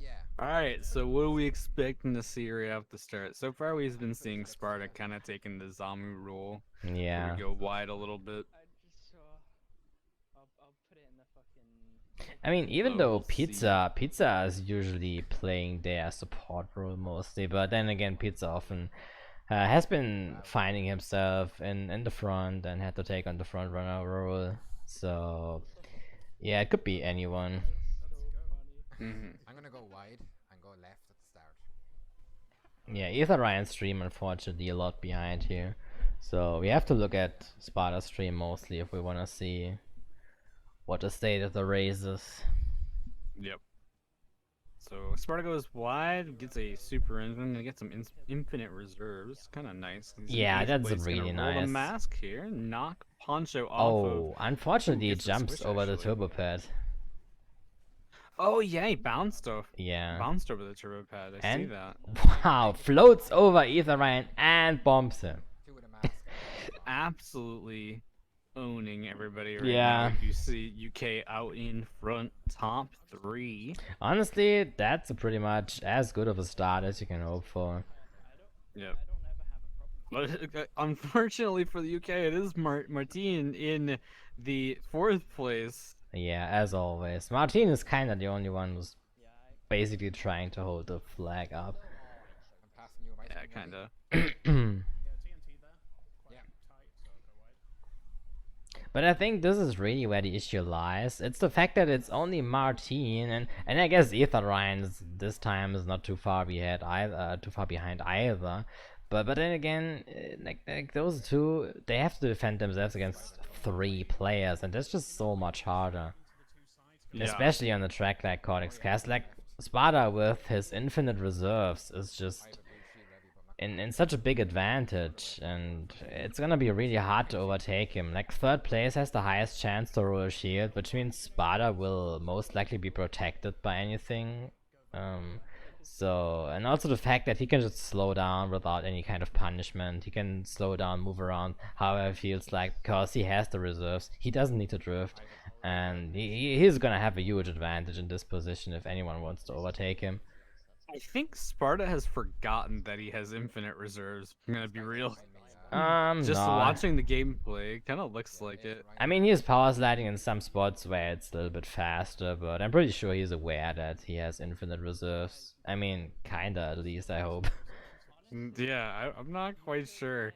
Yeah. Alright, so what are we expecting to see right off the start? So far we've been seeing Sparta kind of taking the Zamu role. Yeah. We go wide a little bit. I just saw. I'll put it in the fucking. I mean, even Oh, though we'll see. Pizza is usually playing their support role mostly, but then again, Pizza often has been finding himself in the front and had to take on the front runner role. So yeah, it could be anyone. I'm gonna go wide and go left at the start. Yeah, Ether Ryan's stream unfortunately a lot behind here, so we have to look at Sparta's stream mostly if we want to see what the state of the race is. Yep. So Sparta goes wide, gets a super engine, gonna get some infinite reserves. Kind of nice. He's in Yeah, eighth that's place, really gonna roll nice. the mask here, knock Poncho off Oh, of. unfortunately, it gets the jumps switch, over the actually. turbo pad. Oh yeah, he bounced off. Yeah. Bounced over the turbo pad. I see And that. wow, floats over Ether Ryan and bombs him. Two of the masks. Absolutely owning everybody right Yeah. now. You see UK out in front, top 3. Honestly, that's pretty much as good of a start as you can hope for. Yep. But unfortunately for the UK, it is Martin in the 4th place. Yeah, as always. Martin is kind of the only one who's basically trying to hold the flag up. I'm passing you a mic. Yeah, kind of. Yeah. But I think this is really where the issue lies. It's the fact that it's only Martin, and I guess Ether Ryan this time is not too far behind either. But then again, like those two, they have to defend themselves against 3 players, and that's just so much harder. Yeah. Especially on a track like Codex Cast. Like Sparta with his infinite reserves is just in such a big advantage, and it's gonna be really hard to overtake him. Like 3rd place has the highest chance to roll a shield, which means Sparta will most likely be protected by anything. So, and also the fact that he can just slow down without any kind of punishment. He can slow down, move around however it feels like, because he has the reserves. He doesn't need to drift, and he's gonna have a huge advantage in this position if anyone wants to overtake him. I think Sparta has forgotten that he has infinite reserves. I'm gonna be real. Just no. watching the gameplay, kind of looks like it. I mean, he's power sliding in some spots where it's a little bit faster, but I'm pretty sure he's aware that he has infinite reserves. I mean, kinda at least, I hope. Yeah, I'm not quite sure.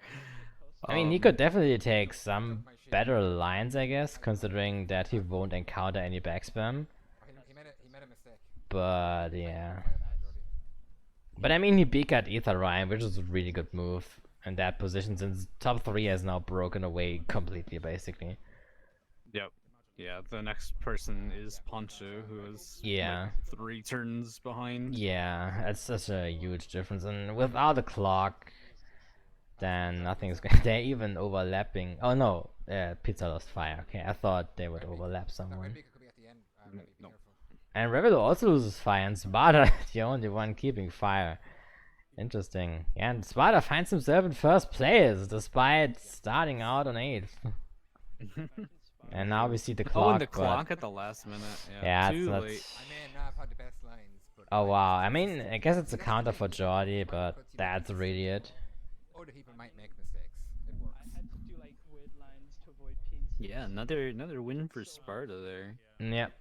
I mean, he Um, could definitely take some My shit. better lines, I guess, considering that he won't encounter any backspam. Oh, he made a mistake. But yeah. Fire pad, Jody. But I mean, he beat Ether Ryan, which is a really good move in that position since top 3 has now broken away completely, basically. yep. Yeah, the next person is Poncho, who is like Yeah. 3 turns behind. Yeah, that's such a huge difference. And without a clock, then nothing's going. They're even overlapping. Oh no, Pizza lost fire. Okay, I thought they would overlap No, someone. Red Beaker could be at the end. Rebby, be No. careful. And Rebel also loses fire, and Sparta, the only one keeping fire. Interesting. Yeah, and Sparta finds himself in first place, despite starting out on 8th. And now we see the Oh, clock. and the but clock at the last minute. Yeah, yeah, it's too not. late. I may not have had the best lines, but. Oh I wow, just- I mean, I guess it's a that's the counter thing, for it's Jordi, fine but because you that's make really it. mistakes. Other people might make mistakes. It I works. had to do like weird lines to avoid pieces. Yeah, another win for Sparta there. Yep.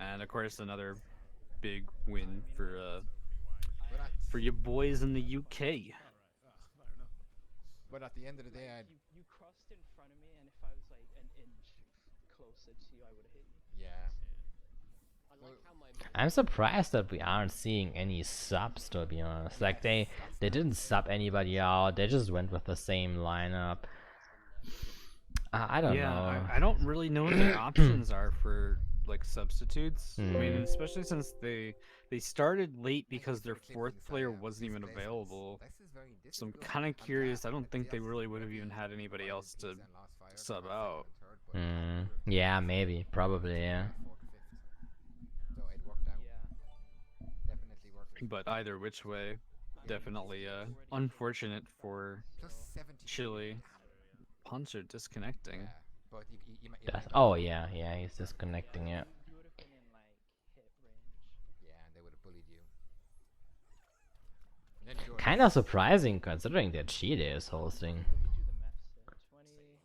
And of course another big win But at, for you boys in the UK. but at the end of the day, I'd. You crossed in front of me, and if I was like an inch closer to you, I would have hit you. Yeah. I'm surprised that we aren't seeing any subs, to be honest. Like they didn't sub anybody out. They just went with the same lineup. I don't know. I don't really know what the options are for like substitutes. I mean, Hmm. especially since they started late because their fourth player wasn't even This available. is very So I'm difficult. kind of curious. I don't But think they yes, really would have even had anybody else to and lost fire for sub second out. and third, but Hmm. Yeah, maybe, probably, yeah. fourth, fifth. So it worked out. Yeah. Definitely worth it. But either which way, definitely unfortunate for Plus 70. Chile. Poncho disconnecting. Yeah. But you might. Oh yeah, he's disconnecting it. You would have been in like hit range. Yeah, and they would have bullied you. And then Jordan- Kind of surprising considering that Chile is hosting. Let me do the maths there. 20.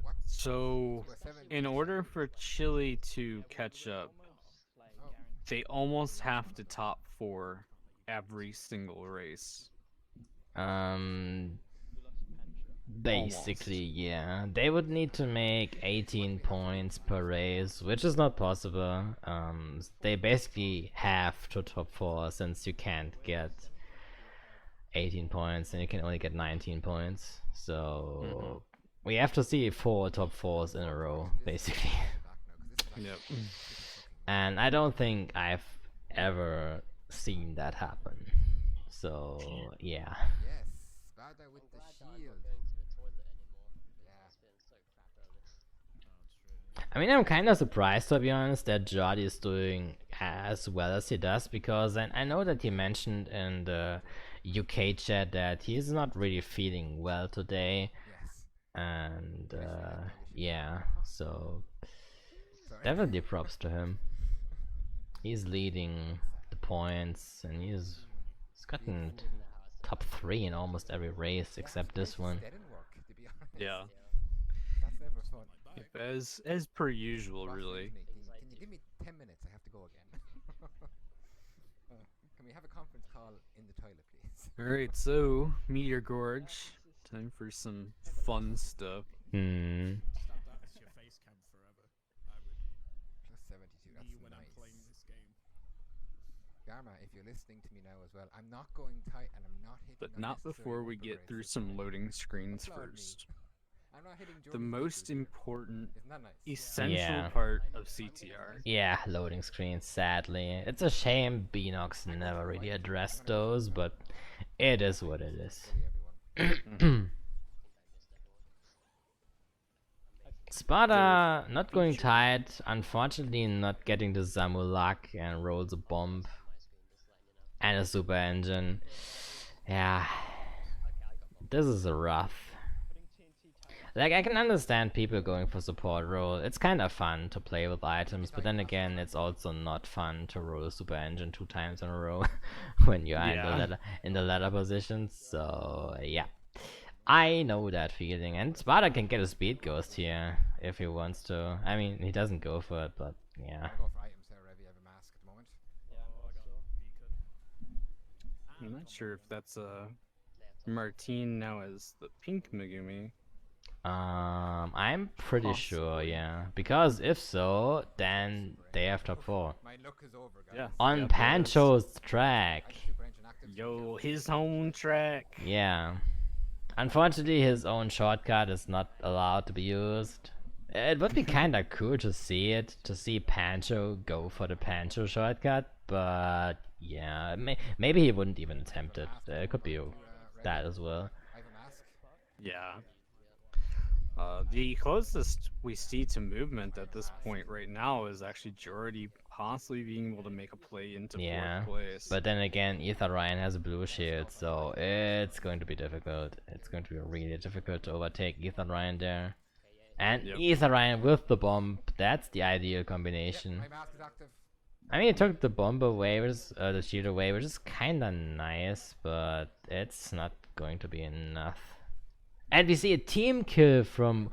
What? So, Score 7. in order for Chile to catch up, Almost like Oh. guaranteed. they almost have to top 4 every single race. We lost Pancho. Basically, yeah. They would need to make 18 points per race, which is not possible. They basically have to top 4 since you can't get 18 points and you can only get 19 points. So we have to see 4 top 4s in a row, basically. Yep. And I don't think I've ever seen that happen. So yeah. Yes. Spada with the shield. Yeah. I mean, I'm kind of surprised, to be honest, that Jordi is doing as well as he does, because I know that he mentioned in the UK chat that he's not really feeling well today, Yes. and yeah, so Sorry. definitely props to him. He's leading the points, and he's gotten top 3 in almost every race except this one. That didn't work, to be honest. Yeah. That's never fun. As per usual, Boss, really. Can you give me 10 minutes? I have to go again. Can we have a conference call in the toilet, please? Alright, so, Meteor Gorge. Time for some fun stuff. Hmm. Plus 72, that's nice. Garma, if you're listening to me now as well, I'm not going tight and I'm not hitting But not before we get through some loading screens Applaud me. first. I'm not hitting The Jordan's most victory. important, Isn't that nice? essential Yeah. part of CTR. Yeah, loading screens, sadly. It's a shame Beanox never really addressed those, but it is what it is. Bully everyone. Sparta not going tight, unfortunately not getting the Zamulak, and rolls a bomb and a super engine. Yeah, this is a rough. Like, I can understand people going for support role. It's kind of fun to play with items, but then again, it's also not fun to roll a super engine 2 times in a row when you are Yeah. in the ladder position. So yeah, I know that feeling. And Sparta can get a speed ghost here if he wants to. I mean, he doesn't go for it, but yeah. I'll go for items there, Rev. You have a mask at the moment. Yeah, I'm also. I'm not sure if that's Martine now as the pink Megumi. I'm pretty sure, Possibly. yeah. Because if so, then they have top 4. My luck is over, guys. Yeah. On Yep, it is. Pancho's track. I'm Super Engine active. Yo, his home track. Yeah. Unfortunately, his own shortcut is not allowed to be used. It would be kinda cool to see it, to see Pancho go for the Pancho shortcut, but yeah, maybe he wouldn't even attempt it. It could be that as well. I have a mask. Yeah. The closest we see to movement at this point right now is actually Jordy possibly being able to make a play into Yeah, 4th place. but then again, Ethan Ryan has a blue shield, so it's going to be difficult. It's going to be really difficult to overtake Ethan Ryan there. And Yep. Ethan Ryan with the bomb, that's the ideal Yep, combination. my mask is active. I mean, it took the bomb away, the shield away, which is kinda nice, but it's not going to be enough. And we see a team kill from...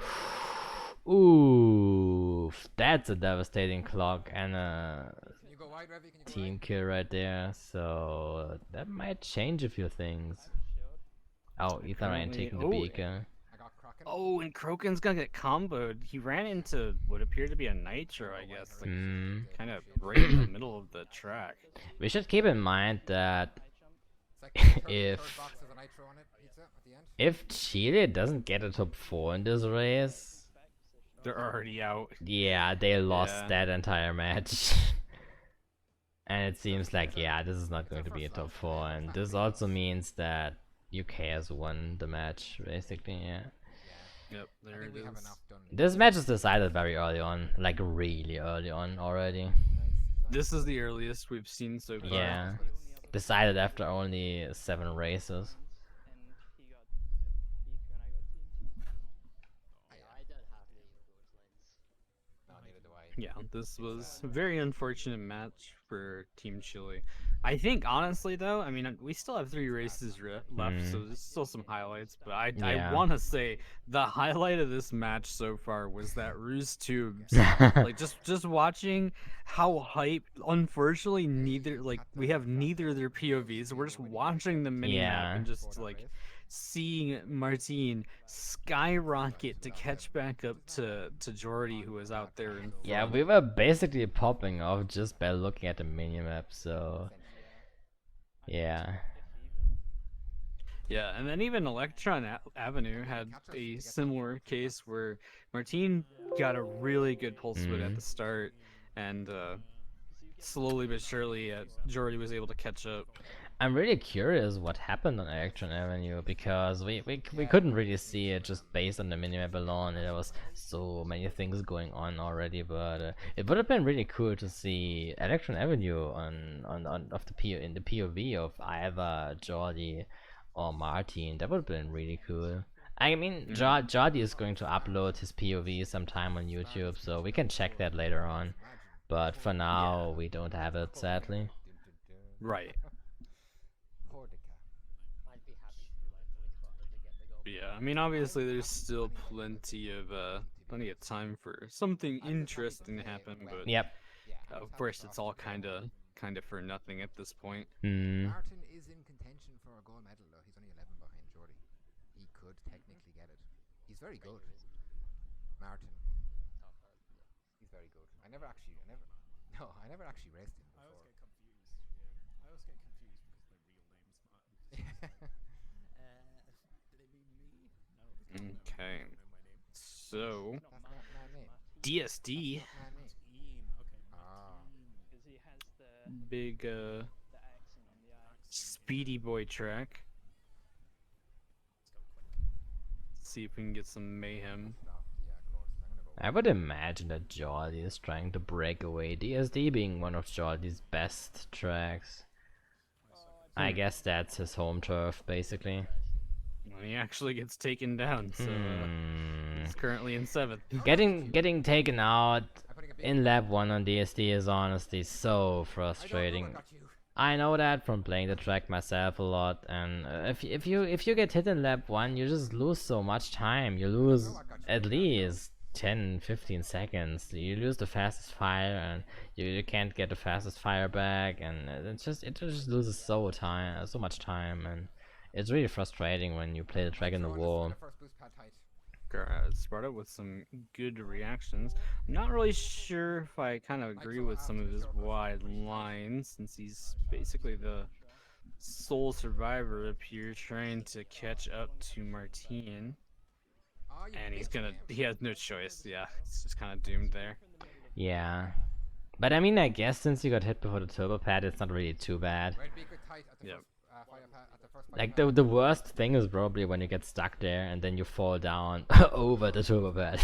Ooh, that's a devastating clock and a Can you go wide, Revy? Can you go team wide? kill right there, so that might change a few things. Oh, Ethan Ryan Currently- taking the oh, beacon. I got Kraken. Oh, and Kroken's gonna get comboed. He ran into what appeared to be a Nitro, I guess. Like, kind of right in the middle of the track. We should keep in mind that It's like the third if- box has a nitro on it, pizza, at the end. if Chile doesn't get a top 4 in this race, They're already out. yeah, they lost Yeah. that entire match. And it seems like, yeah, this is not going to be a top 4, and this also means that UK has won the match, basically, yeah. Yep, I there think it we have is. enough done. This match is decided very early on, like really early on already. This is the earliest we've seen so far. Yeah, decided after only 7 races. And he got a beaker and I got TNT. I don't have any of those lines. No, neither do I. Yeah, this was a very unfortunate match for Team Chile. I think, honestly, though, I mean, we still have 3 races left, so there's still some highlights. But I Yeah. want to say the highlight of this match so far was that Ruse Tubes. Like, just watching how hype. Unfortunately, we have neither of their POVs. We're just watching the minimap Yeah. and just like seeing Martine skyrocket to catch back up to Jordy, who was out there in front. Yeah, we were basically popping off just by looking at the minimap, so yeah. Yeah, and then even Electron Avenue had a similar case where Martine got a really good pulse split at the start, and slowly but surely Jordy was able to catch up. I'm really curious what happened on Electron Avenue, because we couldn't really see it just based on the minimap alone. There was so many things going on already, but it would have been really cool to see Electron Avenue in the POV of either Jordy or Martin. That would have been really cool. I mean, Jordy is going to upload his POV sometime on YouTube, so we can check that later on. But for now, we don't have it, sadly. Right. I'd be happy to Electronic to get the goal. Yeah, I mean, obviously there's still plenty of time for something interesting to happen, but Yep. of course it's all kind of for nothing at this point. Martin is in contention for a gold medal, though. He's only 11 behind Jordy. He could technically get it. He's very good. Martin. He's very good. I never actually raced him before. I always get confused. Yeah, I always get confused because their real names. Do they mean me? No. Okay. They know my name. So That's not my name. DSD, My name. Ian. Okay. Ah. Because he has the big accent on the eye. speedy boy track. Let's go quick. See if we can get some mayhem. Yeah, of course. I'm gonna go. I would imagine that Jordy is trying to break away, DSD being one of Jordy's best tracks. I guess that's his home turf, basically. Well, he actually gets taken down, so he's currently in 7th. Getting taken out I'm putting a big in lap 1 on DSD is honestly so frustrating. I got you. I know that from playing the track myself a lot, and if you get hit in lap 1, you just lose so much time. You lose at least 10, 15 seconds. You lose the fastest fire, and you can't get the fastest fire back, and it just loses so much time, and it's really frustrating when you play the track in the Nitro wall. on the first boost pad tight. Sparta with some good reactions. I'm not really sure if I kind of agree with some of his wide lines, since he's basically the sole survivor up here trying to catch up to Martine. Oh, you And he's bitch, gonna, game. he has no choice. Yeah, he's just kind of doomed there. Yeah. But I mean, I guess since you got hit before the turbo pad, it's not really too bad. Red beaker tight at the Yep. first fire pad. At the first fire Like, pad. the worst thing is probably when you get stuck there and then you fall down over the turbo pad.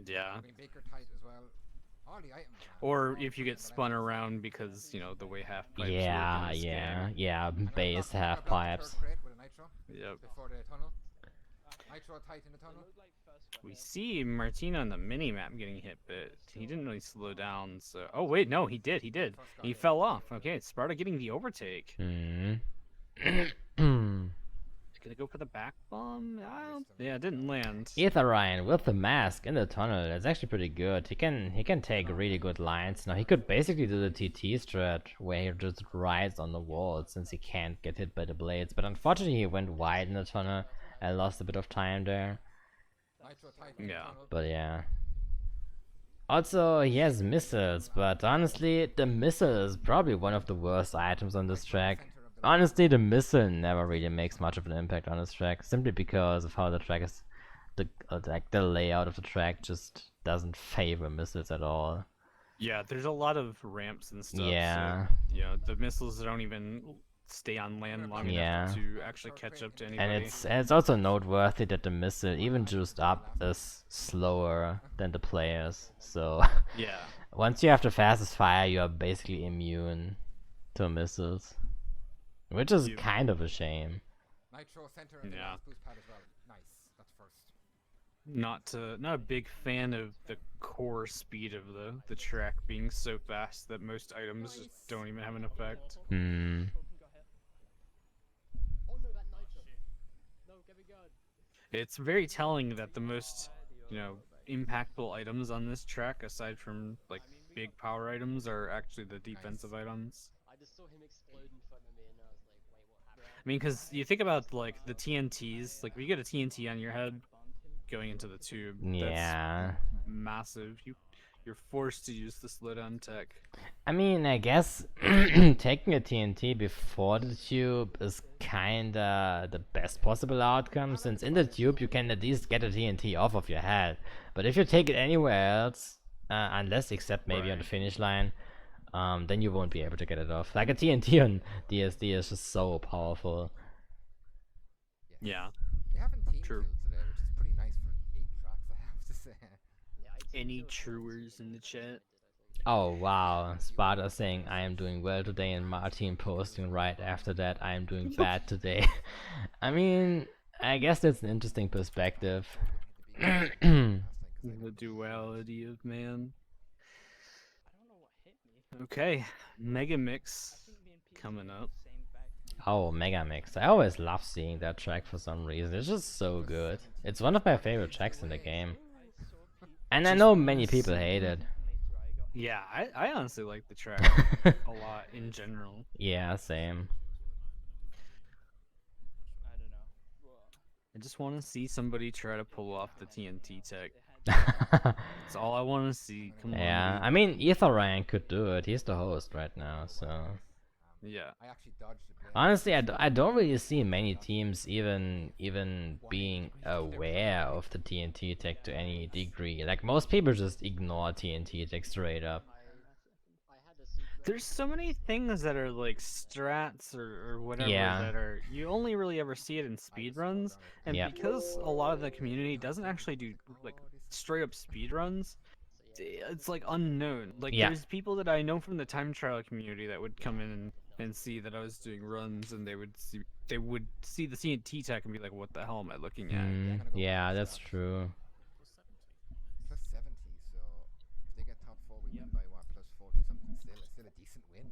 Yeah. Green beaker tight as well. All the items. Or if you get spun around because, you know, the way half pipes work Yeah, in this yeah, game. yeah, And I base blocked- I half blocked the pipes. third crate with a nitro Yep. before the tunnel. Nitro tight in the tunnel. We see Martine on the mini-map getting hit, but he didn't really slow down, so... Oh, wait, no, he did. He fell off. Okay, Sparta getting the overtake. Hmm. Gonna go for the back bomb? Yeah, it didn't land. Ether Ryan with the mask in the tunnel, that's actually pretty good. He can take really good lines. Now he could basically do the TT strat where he just rides on the wall since he can't get hit by the blades. But unfortunately he went wide in the tunnel and lost a bit of time there. Nitro tight in the Yeah. tunnel. But yeah. Also, he has missiles, but honestly, the missile is probably one of the worst items on this track. Center of the Honestly, the missile never really makes much of an impact on this track, simply because of how the track is, like the layout of the track just doesn't favor missiles at all. Yeah, there's a lot of ramps and stuff, Yeah. so, you know, the missiles don't even stay on land long Yeah. enough to actually catch up to anybody. And it's also noteworthy that the missile, even juiced up, is slower than the players. So Yeah. once you have the fastest fire, you are basically immune to missiles, which is You- kind of a shame. Nitro center of the Yeah. last boost pad as well. Nice. That's first. Not a big fan of the core speed of the track being so fast that most items just don't even have an effect. Hmm. Oh no, that nitro. No, get me good. It's very telling that the most, you know, impactful items on this track, aside from like big power items, are actually the defensive items. I just saw him explode in front of me and I was like, wait, what happened? I mean, because you think about like the TNTs, like if you get a TNT on your head going into the tube, Yeah. that's massive. You're forced to use the slowdown tech. I mean, I guess taking a TNT before the tube is kinda the best possible outcome, since in the tube you can at least get a TNT off of your head. But if you take it anywhere else, unless except maybe on the Right. finish line, then you won't be able to get it off. Like a TNT on DSD is just so powerful. Yes. Yeah. We haven't team True. killed today, which is pretty nice for 8 tracks, I have to say. Yeah, I team Any killed truers in the chat? Oh wow, Sparta saying I am doing well today, and Martin posting right after that I am doing bad today. I mean, I guess that's an interesting perspective. The duality of man. I don't know what hit me. Okay, Mega I Mix think me and Pete coming got up. the same back. Oh, Mega Mix. I always love seeing that track for some reason. It's just so good. It's one of my favorite tracks in the game. I saw Pete And I Just know wanna many people see- hate it. later. I got Yeah, I honestly like the track a lot in general. Yeah, same. I don't know. Well, I just want to see somebody try to pull off the TNT tech. they had That's all I want to see. Come Yeah, on. I mean, Ether Ryan could do it. He's the host right now, so... Yeah. I actually dodged the blade. Honestly, I don't really see many teams even being aware of the TNT tech to any degree. Like, most people just ignore TNT tech straight up. I had a secret. There's so many things that are like strats or whatever Yeah. that are you only really ever see it in speedruns, and Yeah. because a lot of the community doesn't actually do like straight up speedruns, So yeah, it's like unknown. Like Yeah. there's people that I know from the time trial community that would come in and see that I was doing runs, and they would see the TNT tech and be like, "What the hell am I looking at?" Yeah, that's true. Plus 70, so if they get top 4, we win by what? Plus 40 something still. It's still a decent win.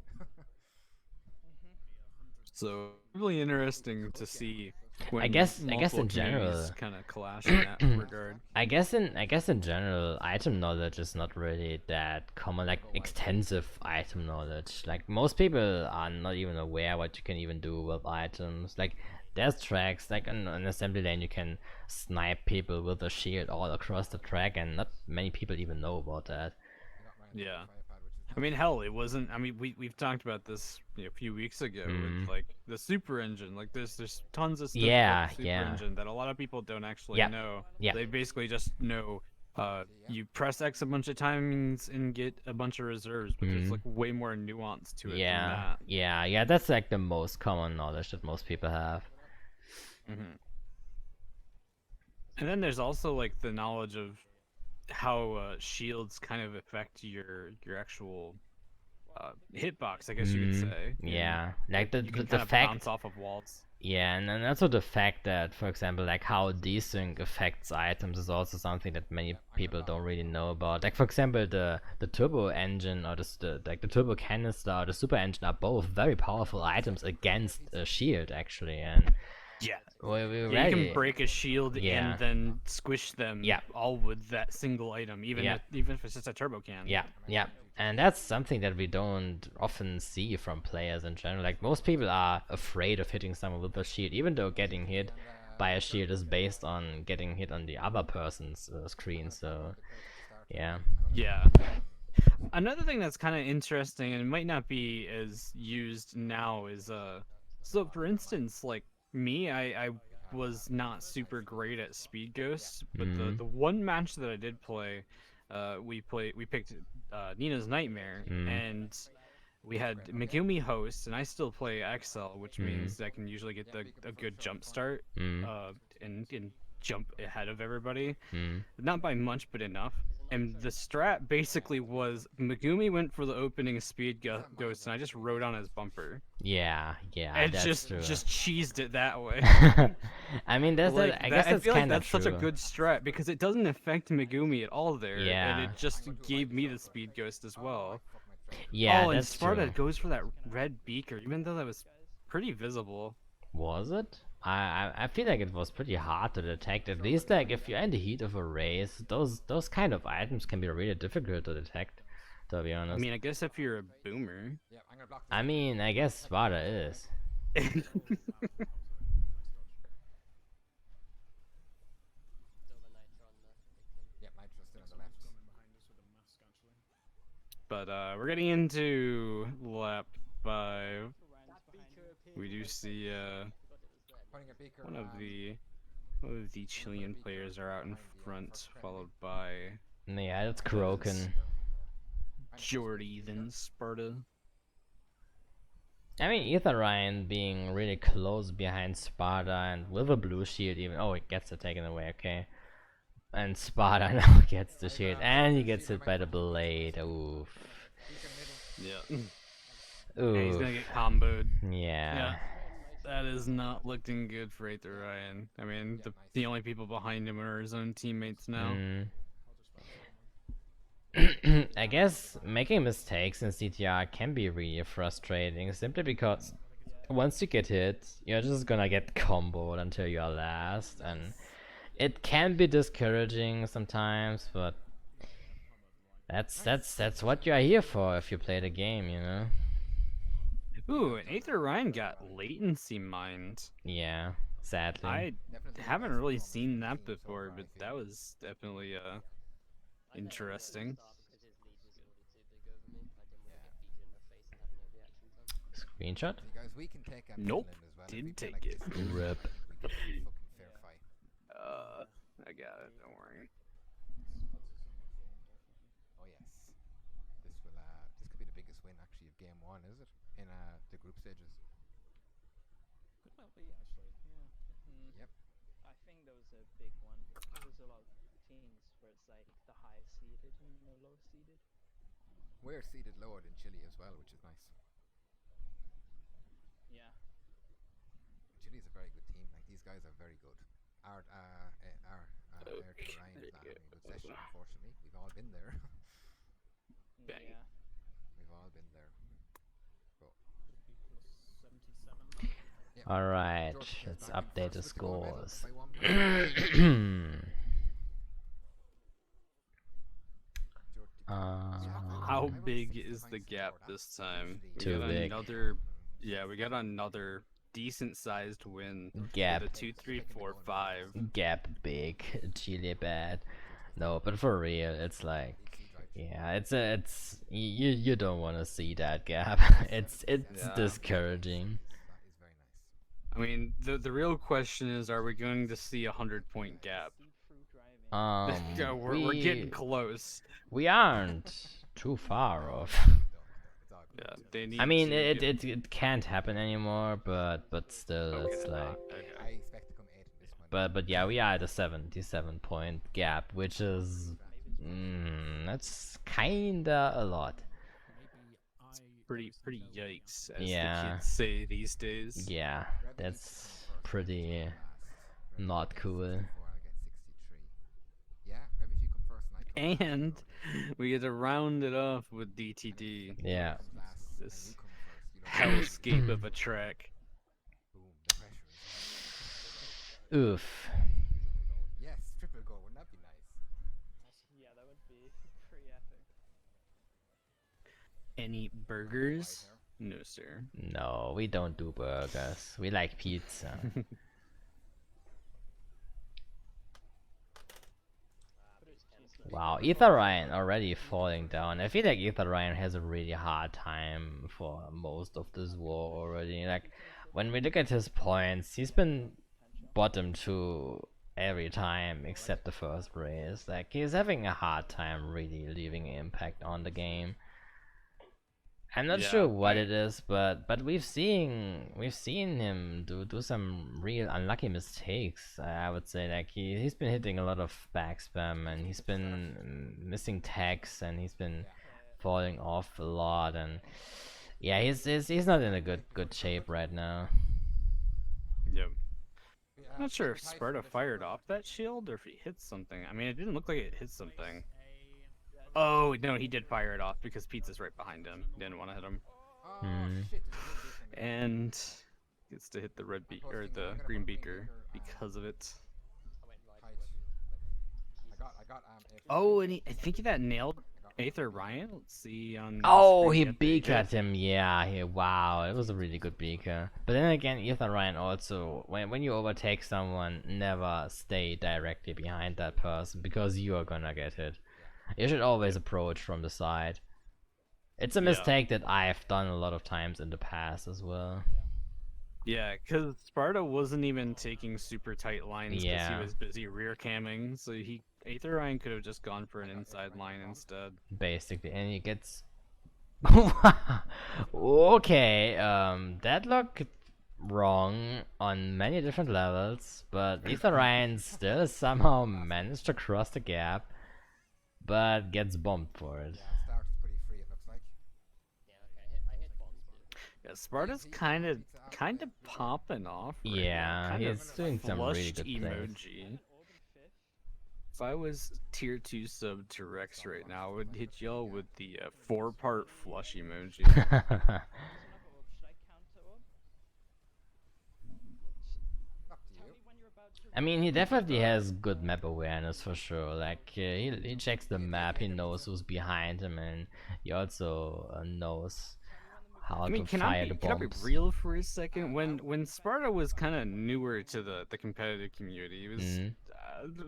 So really interesting to see when guess multiple in communities general, kind of clash in that regard. I guess in general, item knowledge is not really that common, like extensive item knowledge. Like most people are not even aware what you can even do with items. Like there's tracks, like in an assembly lane you can snipe people with a shield all across the track, and not many people even know about that. You got Ryan Yeah. Fire Pad, which is I mean, hell, it wasn't. I mean, we've talked about this a few weeks ago with like the super engine. Like, there's tons of stuff about the super Yeah. engine that a lot of people don't actually Yep. know. Yep. They basically just know, you press X a bunch of times and get a bunch of reserves, but there's like way more nuance to it than that. Yeah. That's like the most common knowledge that most people have. Hmm. And then there's also like the knowledge of how shields kind of affect your actual hitbox, I guess you could say. Yeah, like You can the kind of fact. bounce off of walls. Yeah, and also the fact that, for example, like how desync affects items is also something that many people don't really know about. Like for example, the turbo engine or the turbo canister or the super engine are both very powerful items against a shield actually, and Yeah. we Yeah, you already. can break a shield Yeah. and then squish them Yeah. all with that single item, even Yeah. even if it's just a turbo can. Yeah, and that's something that we don't often see from players in general. Like most people are afraid of hitting someone with a shield, even though getting hit by a shield is based on getting hit on the other person's screen. So yeah. Yeah. Another thing that's kind of interesting and might not be as used now is so for instance, like me, I was not super great at Speed Ghosts, but the one match that I did play, we picked Nina's Nightmare, and we had Megumi host, and I still play XL, which means I can usually get a good jump start, and jump ahead of everybody. Not by much, but enough. And the strat basically was Megumi went for the opening speed ghost, and I just rode on his bumper. Yeah, And that's just true. just cheesed it that way. I mean, that's Like I that, guess I that's feel like kind of that's true. such a good strat because it doesn't affect Megumi at all there, and Yeah. it just gave me the speed ghost as well. Yeah, Oh, and that's Sparta true. goes for that red beaker, even though that was pretty visible. Was it? I feel like it was pretty hard to detect. At least like if you're in the heat of a race, those kind of items can be really difficult to detect. To be I honest. mean, I guess if you're a boomer. yeah, I'm gonna block this. I mean, I guess Sparta is. Yeah, Nitro's still on the left. Coming behind us with a mask actually. But we're getting into lap 5. We do see Putting a beaker. one of the Chilean players are out in front, followed by Yeah, that's Kroken. Jordy, then Sparta. I mean, Ether Ryan being really close behind Sparta and with a blue shield even. Oh, it gets it taken away, okay. And Sparta now gets the shield and he gets hit by the blade. Oof. Yeah. Oof. And he's gonna get comboed. Yeah. That is not looking good for Aether Ryan. I mean, the only people behind him are his own teammates now. I guess making mistakes in CTR can be really frustrating simply because once you get hit, you're just gonna get comboed until you're last, and it can be discouraging sometimes, but that's what you're here for if you play the game, you know? Ooh, and Aether Ryan got latency mined. Yeah, sadly. I haven't really seen that before, but that was definitely interesting. Screenshot? See, guys, we can take Nope, Finland as well. If didn't we play take like it. this, Rip. we can have a fucking fair fight. I got it, don't worry. Oh yes, this will. This could be the biggest win actually of game one, is it? In the group stages. Could well be actually. Yeah. Yep. I think that was a big one. There's a lot of teams where it's like the highest seeded and the lowest seeded. We're seeded lower than Chile as well, which is nice. Yeah. Chile's a very good team. Like these guys are very good. Our Eric and Ryan is not having a good session, unfortunately. We've all been there. Bang. Yeah. We've all been there. But Should be plus 77. Alright, George let's back in update the first with the gold medal scores. by 1 point. How I went big 60 is the points gap before that. this time? We Too got big. another, yeah, we got another decent sized win Gap. with a 2, 3, 4, 5. Gap big. Chile bad. No, but for real, it's like, yeah, it's you don't want to see that gap. it's Yeah. discouraging. That is very nice. I mean, the real question is, are we going to see 100-point gap? Yeah, we're getting close. We aren't too far off. Yeah, they need I mean, to it can't happen anymore, but still, Okay, it's they're like. not. Okay. I expect to come 8 in this one. But yeah, we are at a 77-point gap, which is that's kinda a lot. Maybe I Pretty yikes, as the Yeah. kids say these days. Yeah, Rebel needs to that's come first, pretty last. Rebel not gets cool. 64, I'll get 63. Yeah, Rebel, if you come first and I come And last, we get to round it off with DTD. Yeah. comes last, and This you come first, you know, hellscape of a track. boom, the pressure is on. Oof. Yes, triple goal, wouldn't that be nice? Yeah, that would be pretty epic. Any burgers? No, sir. No, we don't do burgers. We like pizza. Wow, Ether Ryan already falling down. I feel like Ether Ryan has a really hard time for most of this war already. Like, when we look at his points, he's been bottom 2 every time except the first race. Like, he's having a hard time really leaving an impact on the game. I'm not Yeah, sure what it is, but we've seen him do some real unlucky mistakes. I would say, like, he's been hitting a lot of back spam, and he's been missing tags, and he's been falling off a lot, and yeah, he's not in a good shape right now. Yep. I'm not sure if Sparta fired off that shield or if he hit something. I mean, it didn't look like it hit something. Oh, no, he did fire it off because Pizza's right behind him. Didn't want to hit him. Oh, Hmm. shit, there's no different. And gets to hit the red or the green beaker because of it. I got Oh, and I think that nailed Aether Ryan. Let's see on. Oh, screen he yet they beakered hit. him. Yeah, wow, it was a really good beaker. But then again, Ethan Ryan also, when you overtake someone, never stay directly behind that person because you are gonna get hit. You should always approach from the side. It's a Yeah. mistake that I've done a lot of times in the past as well. Yeah, because Sparta wasn't even taking super tight lines because Yeah. he was busy rear camming. So Aether Ryan could have just gone for an inside line instead. Basically, and he gets. Okay, that looked wrong on many different levels, but Ethan Ryan still somehow managed to cross the gap, but gets bombed for it. Yeah, start is pretty free, it looks like. I hit bombs too. Yeah, Sparta's kind of popping off. Right Yeah, now. Kind he's of doing some really flushed good plays. emoji. If I was tier 2 sub to Rex right now, I would hit y'all with the 4-part flush emoji. Should I counter up? Up to Tell you. me when you're about to. I mean, he definitely has good map awareness for sure. Like, he checks the map, he knows who's behind him, and he also knows how I mean, to fire the can I be bombs. real for a second? When Sparta was kind of newer to the competitive community, it was Mhm.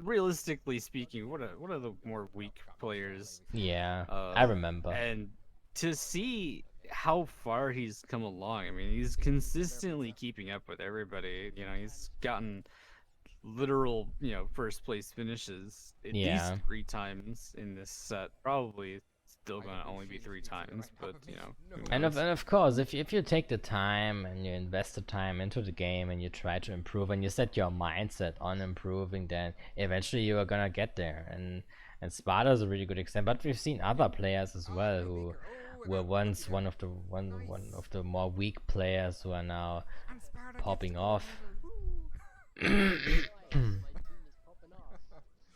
realistically speaking, one of the more weak players. Yeah, I remember. And to see how far he's come along, I mean, he's consistently keeping up with everybody. You know, he's gotten literal, first place finishes at Yeah. least 3 times in this set. Probably still gonna only be 3 times, but who And knows? of course, if you take the time and you invest the time into the game and you try to improve and you set your mindset on improving, then eventually you are gonna get there. And Sparta is a really good example. But we've seen other players as well who were once one of the more weak players who are now And Sparta gets popping the gold off. medal, woo! Right, my team is popping off.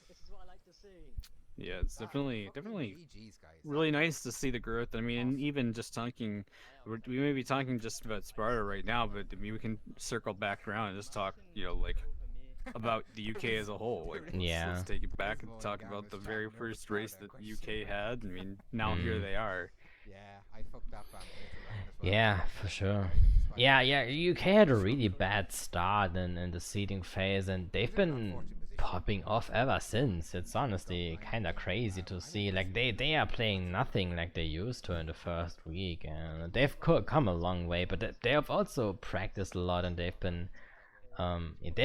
This is what I like to see. Yeah, it's definitely GG's, guys. really nice to see the growth. I mean, and even just talking, we may be talking just about Sparta right now, but I mean, we can circle back around and just talk, you know, like about the UK as a whole. Like, Yeah. let's take it back and Gizmo talk and about Gamma's the chatting very about first race Sparta that quite the shit. UK had. I mean, now here they are. Yeah, I fucked that band into line as well. Yeah, for sure. Yeah, UK had a really bad start in the seeding phase, and they've in an been unfortunate position. popping off ever since. It's honestly kind of crazy to see. Like they are playing nothing like they used to in the first week, and they've come a long way. But they have also practiced a lot, and they've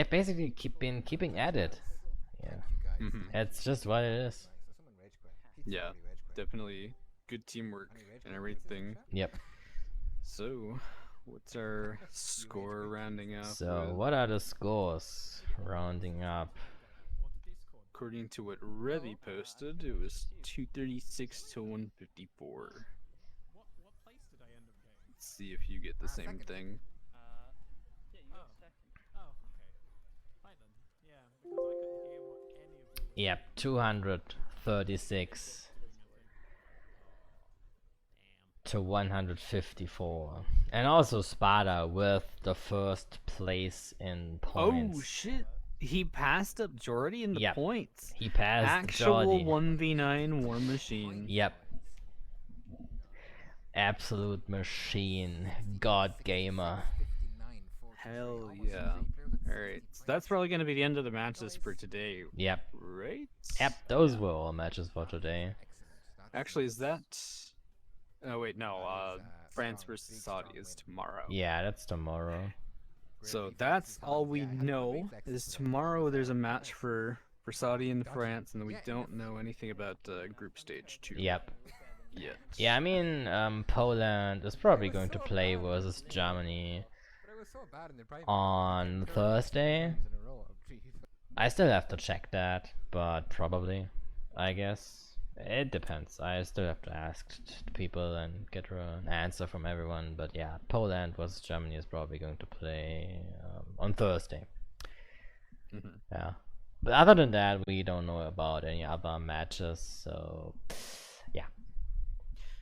basically been keeping at it. Yeah, Thank you, guys. Mhm. Thank that's you. just what it is. Nice. So someone rage quit. Pizza Yeah, already rage quit. definitely good teamwork Any rage and quit pizzas in the everything. chat? Yep. So, what's our score quit rounding up So with? what are the scores rounding up? What did they score? According to what Revy posted, it was 236 to 154. What place did I end up getting? Let's see if you get the same Second. thing. Yeah, you got second. Oh, okay. Right then. Yeah, because I couldn't hear what any of you were Yep, saying. 236 to 154. And also Sparta with the first place in points. Oh shit! He passed up Jordy in the Yep. points. He passed Actual Jordi. 1v9 War Machine. Yep. Absolute machine. God gamer. 59, 43, Hell almost yeah. 3 players at Alright, 60 so that's probably going to be the end of the matches for today, Yep. right? Yep, those were all matches for today. Excellent. That's Actually, is that... Oh wait, no, That is, France strong, versus big, Saudi strong is win. tomorrow. Yeah, that's tomorrow. So Greatly that's flexes all on. we Yeah, had a good know, reflex is today. tomorrow there's a Yeah. match for Saudi and Dodgy. France, and then we Yeah, don't know anything about group stage 2 Yep. yet. Yeah, I mean, Poland is probably was going to so play bad. versus Germany But I was so bad in the private. on Thursday. Times in a row. Jeez. I still have to check that, but probably, I guess. It depends. I still have to ask people and get an answer from everyone. But yeah, Poland versus Germany is probably going to play on Thursday. Mhm. Yeah. But other than that, we don't know about any other matches. So